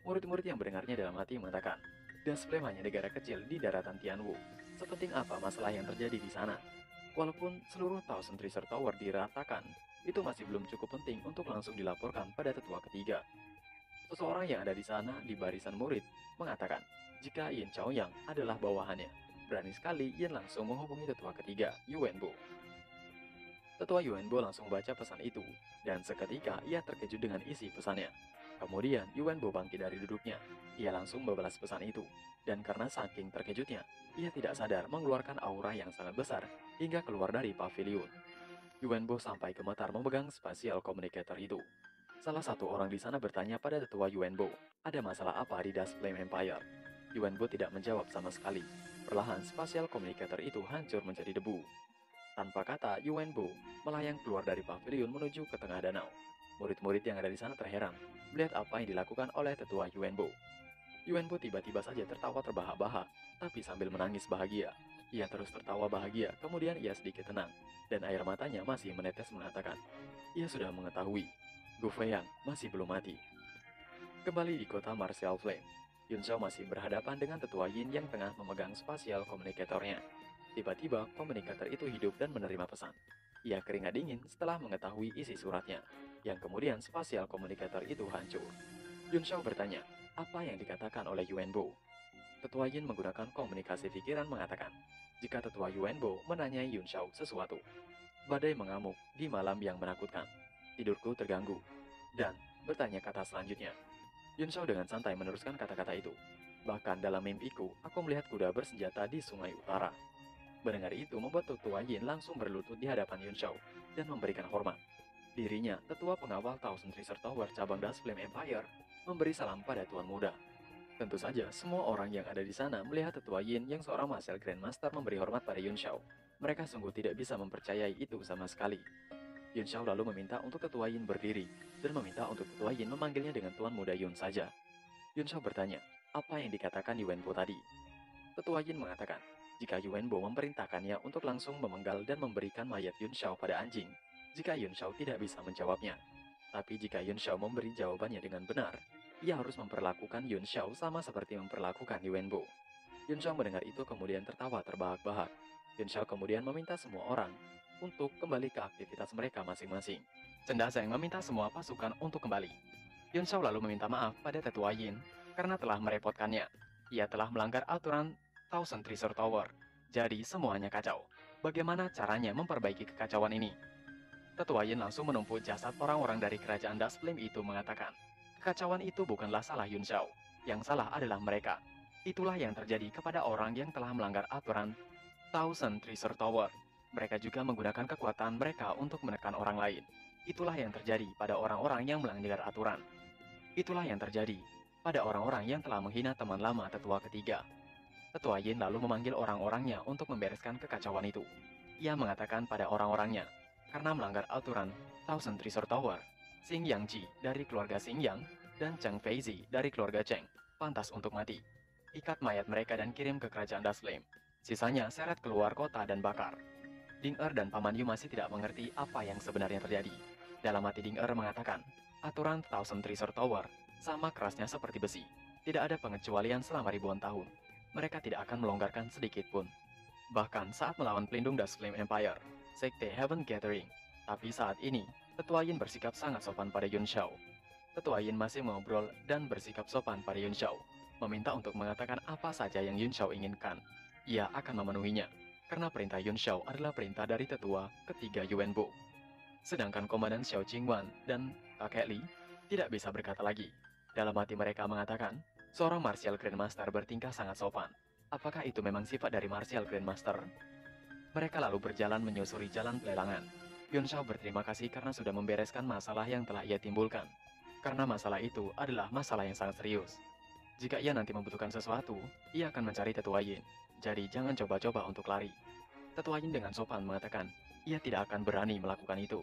Murid-murid yang mendengarnya dalam hati mengatakan, Dust Flame hanya negara kecil di daratan Tianwu. Sepenting apa masalah yang terjadi di sana? Walaupun seluruh Thousand Tracer Tower diratakan, itu masih belum cukup penting untuk langsung dilaporkan pada tetua ketiga. Seseorang yang ada di sana di barisan murid mengatakan, jika Yin Chaoyang adalah bawahannya, berani sekali Yin langsung menghubungi tetua ketiga, Yuan Bo. Tetua Yuan Bo langsung baca pesan itu, dan seketika ia terkejut dengan isi pesannya. Kemudian Yuan Bo bangkit dari duduknya. Ia langsung membalas pesan itu, dan karena saking terkejutnya, ia tidak sadar mengeluarkan aura yang sangat besar hingga keluar dari pavilion. Yuan Bo sampai gemetar memegang spatial communicator itu. Salah satu orang di sana bertanya pada tetua Yuan Bo, ada masalah apa di Dust Flame Empire? Yuan Bo tidak menjawab sama sekali. Perlahan spatial communicator itu hancur menjadi debu. Tanpa kata, Yuan Bo melayang keluar dari pavilion menuju ke tengah danau. Murid-murid yang ada di sana terheran melihat apa yang dilakukan oleh tetua Yuan Bo. Yuan Bu tiba-tiba saja tertawa terbahak-bahak, tapi sambil menangis bahagia. Ia terus tertawa bahagia, kemudian ia sedikit tenang, dan air matanya masih menetes mengatakan, ia sudah mengetahui, Gu Feiyan masih belum mati. Kembali di kota Martial Flame, Yun Shao masih berhadapan dengan tetua Yin yang tengah memegang spasial komunikatornya. Tiba-tiba, komunikator itu hidup dan menerima pesan. Ia keringat dingin setelah mengetahui isi suratnya, yang kemudian spasial komunikator itu hancur. Yun Shao bertanya, apa yang dikatakan oleh Yuan Bo? Tetua Yin menggunakan komunikasi pikiran mengatakan, jika tetua Yuan Bo menanyai Yun Shao sesuatu, badai mengamuk di malam yang menakutkan, tidurku terganggu, dan bertanya kata selanjutnya. Yun Shao dengan santai meneruskan kata-kata itu. Bahkan dalam mimpiku, aku melihat kuda bersenjata di sungai utara. Mendengar itu membuat tetua Yin langsung berlutut di hadapan Yun Shao dan memberikan hormat. Dirinya, tetua pengawal Thousand Treasure Tower cabang Das Flame Empire, memberi salam pada tuan muda. Tentu saja, semua orang yang ada di sana melihat tetua Yin yang seorang Martial Grandmaster memberi hormat pada Yun Shao. Mereka sungguh tidak bisa mempercayai itu sama sekali. Yun Shao lalu meminta untuk tetua Yin berdiri, dan meminta untuk tetua Yin memanggilnya dengan tuan muda Yun saja. Yun Shao bertanya, apa yang dikatakan Yuan Bo tadi? Tetua Yin mengatakan, jika Yuan Bo memerintahkannya untuk langsung memenggal dan memberikan mayat Yun Shao pada anjing, jika Yun Shao tidak bisa menjawabnya. Tapi jika Yun Shao memberi jawabannya dengan benar, ia harus memperlakukan Yun Shao sama seperti memperlakukan Yuan Bo. Yun Shao mendengar itu kemudian tertawa terbahak-bahak. Yun Shao kemudian meminta semua orang untuk kembali ke aktivitas mereka masing-masing. Chen Dazeng meminta semua pasukan untuk kembali. Yun Shao lalu meminta maaf pada tetua Yin karena telah merepotkannya. Ia telah melanggar aturan Thousand Treasure Tower. Jadi semuanya kacau. Bagaimana caranya memperbaiki kekacauan ini? Tetua Yin langsung menumpuk jasad orang-orang dari kerajaan Das Flame itu mengatakan, kekacauan itu bukanlah salah Yun Shao. Yang salah adalah mereka. Itulah yang terjadi kepada orang yang telah melanggar aturan Thousand Treasure Tower. Mereka juga menggunakan kekuatan mereka untuk menekan orang lain. Itulah yang terjadi pada orang-orang yang melanggar aturan. Itulah yang terjadi pada orang-orang yang telah menghina teman lama tetua ketiga. Tetua Yin lalu memanggil orang-orangnya untuk membereskan kekacauan itu. Ia mengatakan pada orang-orangnya, karena melanggar aturan Thousand Treasure Tower, Xing Yangji dari keluarga Xing Yang dan Cheng Feizi dari keluarga Cheng pantas untuk mati. Ikat mayat mereka dan kirim ke kerajaan Das Flame. Sisanya seret keluar kota dan bakar. Ding Er dan Paman Yu masih tidak mengerti apa yang sebenarnya terjadi. Dalam hati Ding Er mengatakan, aturan Thousand Treasure Tower sama kerasnya seperti besi. Tidak ada pengecualian selama ribuan tahun. Mereka tidak akan melonggarkan sedikit pun. Bahkan saat melawan pelindung Das Flame Empire, Sekte Heaven Gathering. Tapi saat ini, Tetua Yin bersikap sangat sopan pada Yun Shao. Tetua Yin masih mengobrol dan bersikap sopan pada Yun Shao, meminta untuk mengatakan apa saja yang Yun Shao inginkan. Ia akan memenuhinya, karena perintah Yun Shao adalah perintah dari tetua ketiga Yuan Bo. Sedangkan Komandan Xiao Qingwan dan kakek Li tidak bisa berkata lagi. Dalam hati mereka mengatakan, seorang Martial Grandmaster bertingkah sangat sopan. Apakah itu memang sifat dari Martial Grandmaster? Mereka lalu berjalan menyusuri jalan pelelangan. Yun Shao berterima kasih karena sudah membereskan masalah yang telah ia timbulkan. Karena masalah itu adalah masalah yang sangat serius. Jika ia nanti membutuhkan sesuatu, ia akan mencari Tetua Yin. Jadi jangan coba-coba untuk lari. Tetua Yin dengan sopan mengatakan, ia tidak akan berani melakukan itu.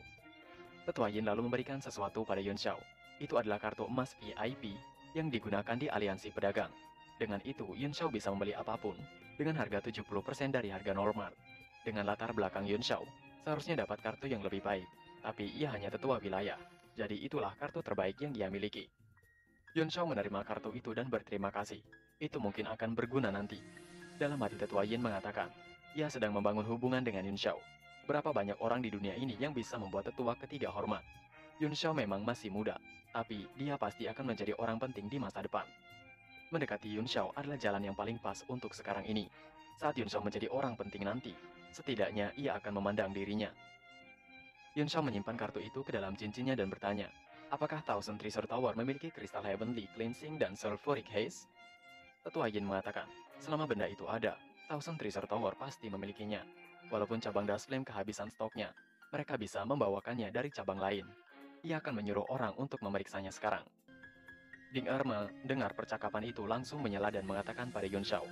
Tetua Yin lalu memberikan sesuatu pada Yun Shao. Itu adalah kartu emas VIP yang digunakan di aliansi pedagang. Dengan itu, Yun Shao bisa membeli apapun dengan harga 70% dari harga normal. Dengan latar belakang Yun Shao, seharusnya dapat kartu yang lebih baik. Tapi ia hanya tetua wilayah, jadi itulah kartu terbaik yang ia miliki. Yun Shao menerima kartu itu dan berterima kasih. Itu mungkin akan berguna nanti. Dalam hati tetua Yin mengatakan, ia sedang membangun hubungan dengan Yun Shao. Berapa banyak orang di dunia ini yang bisa membuat tetua ketiga hormat? Yun Shao memang masih muda, tapi dia pasti akan menjadi orang penting di masa depan. Mendekati Yun Shao adalah jalan yang paling pas untuk sekarang ini. Saat Yun Shao menjadi orang penting nanti, setidaknya ia akan memandang dirinya. Yun Shao menyimpan kartu itu ke dalam cincinnya dan bertanya, apakah Thousand Treasure Tower memiliki kristal Heavenly Cleansing dan Sulfuric Haze? Tetua Yin mengatakan, selama benda itu ada, Thousand Treasure Tower pasti memilikinya. Walaupun cabang Das Flame kehabisan stoknya, mereka bisa membawakannya dari cabang lain. Ia akan menyuruh orang untuk memeriksanya sekarang. Ding Er mendengar percakapan itu langsung menyela dan mengatakan pada Yun Shao,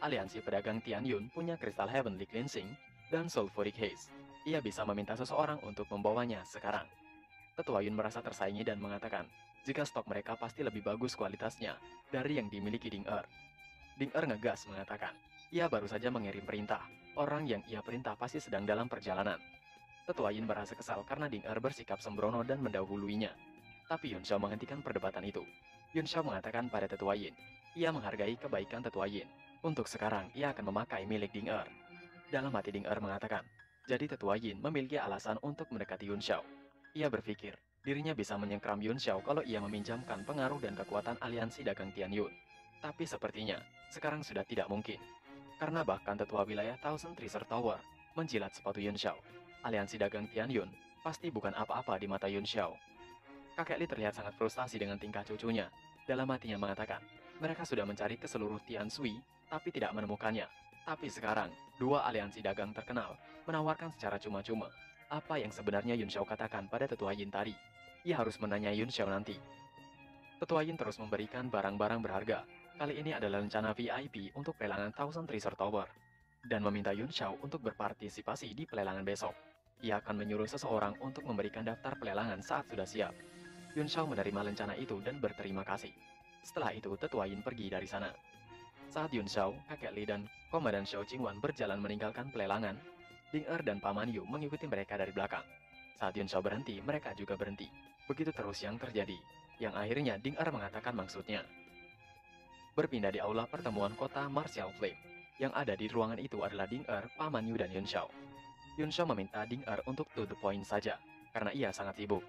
aliansi pedagang Tian Yun punya kristal Heavenly Cleansing dan Sulfuric Haze. Ia bisa meminta seseorang untuk membawanya sekarang. Tetua Yun merasa tersaingi dan mengatakan, jika stok mereka pasti lebih bagus kualitasnya dari yang dimiliki Ding Er. Ding Er ngegas mengatakan, ia baru saja mengirim perintah. Orang yang ia perintah pasti sedang dalam perjalanan. Tetua Yin merasa kesal karena Ding Er bersikap sembrono dan mendahuluinya. Tapi Yun Xiao menghentikan perdebatan itu. Yun Xiao mengatakan pada Tetua Yin, ia menghargai kebaikan Tetua Yin. Untuk sekarang, ia akan memakai milik Ding Er. Dalam hati Ding Er mengatakan, jadi Tetua Yin memiliki alasan untuk mendekati Yun Xiao. Ia berpikir, dirinya bisa menyengkram Yun Xiao kalau ia meminjamkan pengaruh dan kekuatan aliansi dagang Tian Yun. Tapi sepertinya, sekarang sudah tidak mungkin. Karena bahkan tetua wilayah Thousand Treasure Tower menjilat sepatu Yun Xiao. Aliansi dagang Tian Yun pasti bukan apa-apa di mata Yun Xiao. Kakek Li terlihat sangat frustasi dengan tingkah cucunya. Dalam hatinya mengatakan, mereka sudah mencari ke seluruh Tian Sui, tapi tidak menemukannya. Tapi sekarang, dua aliansi dagang terkenal menawarkan secara cuma-cuma apa yang sebenarnya Yun Xiao katakan pada tetua Yin tadi. Ia harus menanya Yun Xiao nanti. Tetua Yin terus memberikan barang-barang berharga. Kali ini adalah rencana VIP untuk pelelangan Thousand Treasure Tower, dan meminta Yun Xiao untuk berpartisipasi di pelelangan besok. Ia akan menyuruh seseorang untuk memberikan daftar pelelangan saat sudah siap. Yun Xiao menerima rencana itu dan berterima kasih. Setelah itu, Tetua Yin pergi dari sana. Saat Yun Xiao, kakek Li dan Komandan Xiao Qingwan berjalan meninggalkan pelelangan, Ding Er dan Paman Yu mengikuti mereka dari belakang. Saat Yun Xiao berhenti, mereka juga berhenti. Begitu terus yang terjadi, yang akhirnya Ding Er mengatakan maksudnya. Berpindah di aula pertemuan kota Martial Flame. Yang ada di ruangan itu adalah Ding Er, Paman Yu, dan Yun Xiao. Yun Xiao meminta Ding Er untuk to the point saja, karena ia sangat sibuk.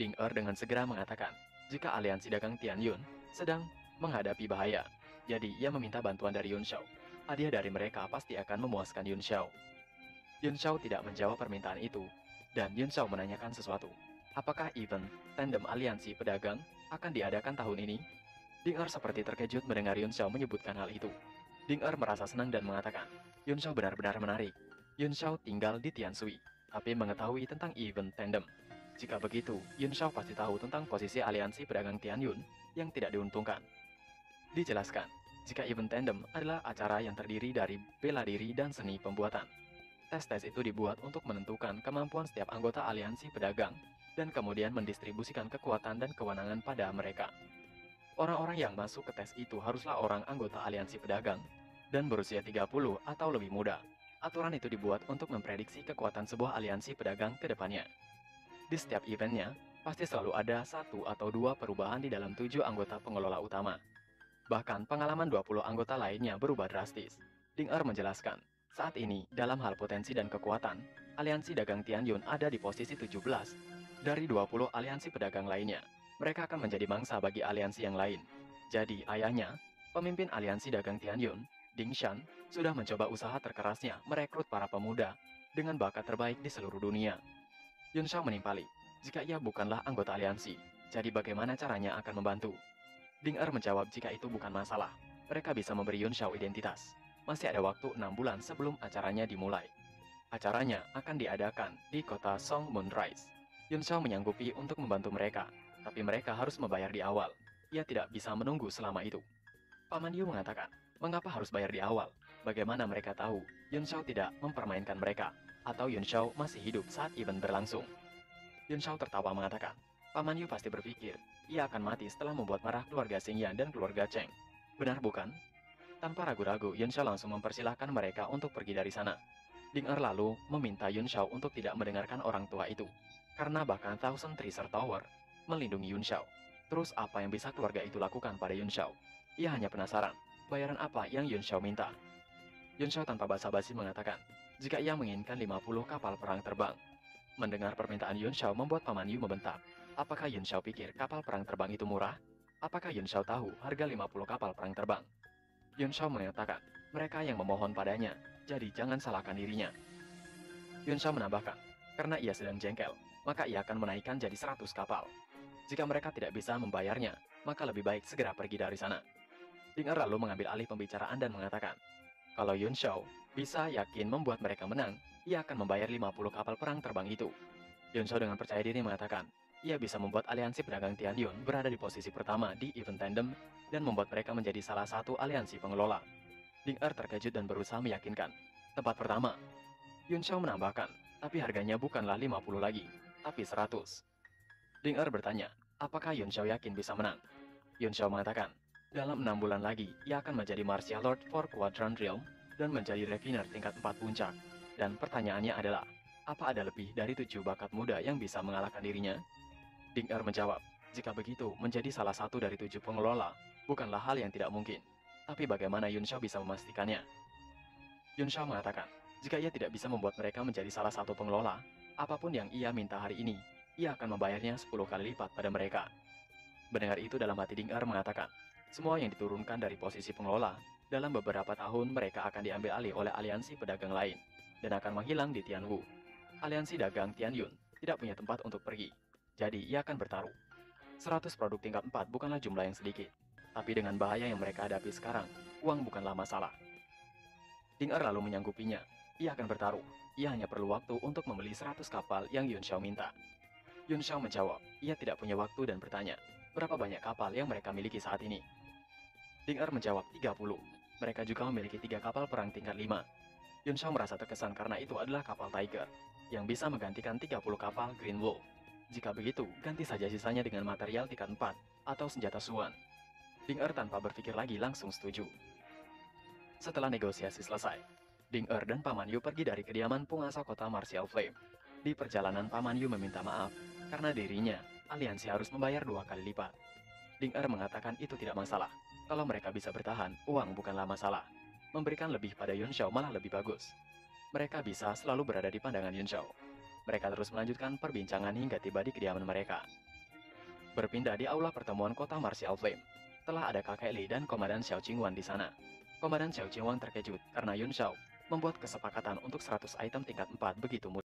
Ding Er dengan segera mengatakan, jika aliansi dagang Tian Yun sedang menghadapi bahaya, jadi ia meminta bantuan dari Yun Xiao. Hadiah dari mereka pasti akan memuaskan Yun Xiao. Yun Xiao tidak menjawab permintaan itu, dan Yun Xiao menanyakan sesuatu. Apakah event tandem aliansi pedagang akan diadakan tahun ini? Ding Er seperti terkejut mendengar Yun Xiao menyebutkan hal itu. Ding Er merasa senang dan mengatakan, Yun Xiao benar-benar menarik. Yun Xiao tinggal di Tian Sui, tapi mengetahui tentang event tandem. Jika begitu, Yun Xiao pasti tahu tentang posisi aliansi pedagang Tian Yun yang tidak diuntungkan. Dijelaskan, jika event tandem adalah acara yang terdiri dari bela diri dan seni pembuatan. Tes-tes itu dibuat untuk menentukan kemampuan setiap anggota aliansi pedagang dan kemudian mendistribusikan kekuatan dan kewenangan pada mereka. Orang-orang yang masuk ke tes itu haruslah orang anggota aliansi pedagang dan berusia 30 atau lebih muda. Aturan itu dibuat untuk memprediksi kekuatan sebuah aliansi pedagang ke depannya. Di setiap eventnya, pasti selalu ada 1 atau 2 perubahan di dalam 7 anggota pengelola utama. Bahkan pengalaman 20 anggota lainnya berubah drastis. Ding Er menjelaskan, saat ini dalam hal potensi dan kekuatan, aliansi dagang Tian Yun ada di posisi 17 dari 20 aliansi pedagang lainnya. Mereka akan menjadi mangsa bagi aliansi yang lain. Jadi ayahnya, pemimpin aliansi dagang Tian Yun, Ding Shan, sudah mencoba usaha terkerasnya merekrut para pemuda dengan bakat terbaik di seluruh dunia. Yun Xiao menimpali, jika ia bukanlah anggota aliansi, jadi bagaimana caranya akan membantu? Ding Er menjawab jika itu bukan masalah, mereka bisa memberi Yun Xiao identitas. Masih ada waktu 6 bulan sebelum acaranya dimulai. Acaranya akan diadakan di kota Song Moonrise. Yun Xiao menyanggupi untuk membantu mereka, tapi mereka harus membayar di awal. Ia tidak bisa menunggu selama itu. Paman Yu mengatakan, mengapa harus bayar di awal? Bagaimana mereka tahu Yun Xiao tidak mempermainkan mereka, atau Yun Xiao masih hidup saat event berlangsung? Yun Xiao tertawa mengatakan, Paman Yu pasti berpikir, ia akan mati setelah membuat marah keluarga Xingyan dan keluarga Cheng. Benar bukan? Tanpa ragu-ragu, Yun Xiao langsung mempersilahkan mereka untuk pergi dari sana. Ding Er lalu meminta Yun Xiao untuk tidak mendengarkan orang tua itu, karena bahkan Thousand Treasure Tower melindungi Yun Xiao. Terus apa yang bisa keluarga itu lakukan pada Yun Xiao? Ia hanya penasaran, bayaran apa yang Yun Xiao minta? Yun Xiao tanpa basa-basi mengatakan, jika ia menginginkan 50 kapal perang terbang. Mendengar permintaan Yun Xiao membuat Paman Yu membentak. Apakah Yun Xiao pikir kapal perang terbang itu murah? Apakah Yun Xiao tahu harga 50 kapal perang terbang? Yun Xiao mengatakan, mereka yang memohon padanya, jadi jangan salahkan dirinya. Yun Xiao menambahkan, karena ia sedang jengkel, maka ia akan menaikkan jadi 100 kapal. Jika mereka tidak bisa membayarnya, maka lebih baik segera pergi dari sana. Ding Er lalu mengambil alih pembicaraan dan mengatakan, kalau Yun Xiao bisa yakin membuat mereka menang, ia akan membayar 50 kapal perang terbang itu. Yun Xiao dengan percaya diri mengatakan, ia bisa membuat aliansi pedagang Tian Yun berada di posisi pertama di event tandem dan membuat mereka menjadi salah satu aliansi pengelola. Ding Er terkejut dan berusaha meyakinkan, tempat pertama. Yun Xiao menambahkan, tapi harganya bukanlah 50 lagi, tapi 100. Ding Er bertanya, apakah Yun Xiao yakin bisa menang? Yun Xiao mengatakan, dalam 6 bulan lagi, ia akan menjadi Martial Lord for Quadrant Realm dan menjadi Refiner tingkat 4 puncak. Dan pertanyaannya adalah, apa ada lebih dari 7 bakat muda yang bisa mengalahkan dirinya? Ding Er menjawab, jika begitu, menjadi salah satu dari 7 pengelola bukanlah hal yang tidak mungkin. Tapi bagaimana Yun Xiao bisa memastikannya? Yun Xiao mengatakan, jika ia tidak bisa membuat mereka menjadi salah satu pengelola, apapun yang ia minta hari ini, ia akan membayarnya 10 kali lipat pada mereka. Mendengar itu dalam hati Ding Er mengatakan, semua yang diturunkan dari posisi pengelola, dalam beberapa tahun mereka akan diambil alih oleh aliansi pedagang lain, dan akan menghilang di Tianwu. Aliansi dagang Tianyun tidak punya tempat untuk pergi, jadi ia akan bertaruh. 100 produk tingkat 4 bukanlah jumlah yang sedikit, tapi dengan bahaya yang mereka hadapi sekarang, uang bukanlah masalah. Ding Er lalu menyanggupinya. Ia akan bertaruh. Ia hanya perlu waktu untuk membeli 100 kapal yang Yun Xiao minta. Yun Xiao menjawab, ia tidak punya waktu dan bertanya, berapa banyak kapal yang mereka miliki saat ini? Ding Er menjawab 30. Mereka juga memiliki 3 kapal perang tingkat 5. Yun Xiao merasa terkesan karena itu adalah kapal Tiger, yang bisa menggantikan 30 kapal Green Wolf. Jika begitu, ganti saja sisanya dengan material tingkat 4 atau senjata Suan. Ding Er tanpa berpikir lagi langsung setuju. Setelah negosiasi selesai, Ding Er dan Paman Yu pergi dari kediaman penguasa kota Martial Flame. Di perjalanan Paman Yu meminta maaf karena dirinya, aliansi harus membayar 2 kali lipat. Ding Er mengatakan itu tidak masalah. Kalau mereka bisa bertahan, uang bukanlah masalah. Memberikan lebih pada Yun Xiao malah lebih bagus. Mereka bisa selalu berada di pandangan Yun Xiao. Mereka terus melanjutkan perbincangan hingga tiba di kediaman mereka. Berpindah di aula pertemuan kota Martial Flame. Telah ada kakek Li dan Komandan Xiao Qingwan di sana. Komandan Xiao Qingwan terkejut karena Yun Xiao membuat kesepakatan untuk 100 item tingkat 4 begitu mudah.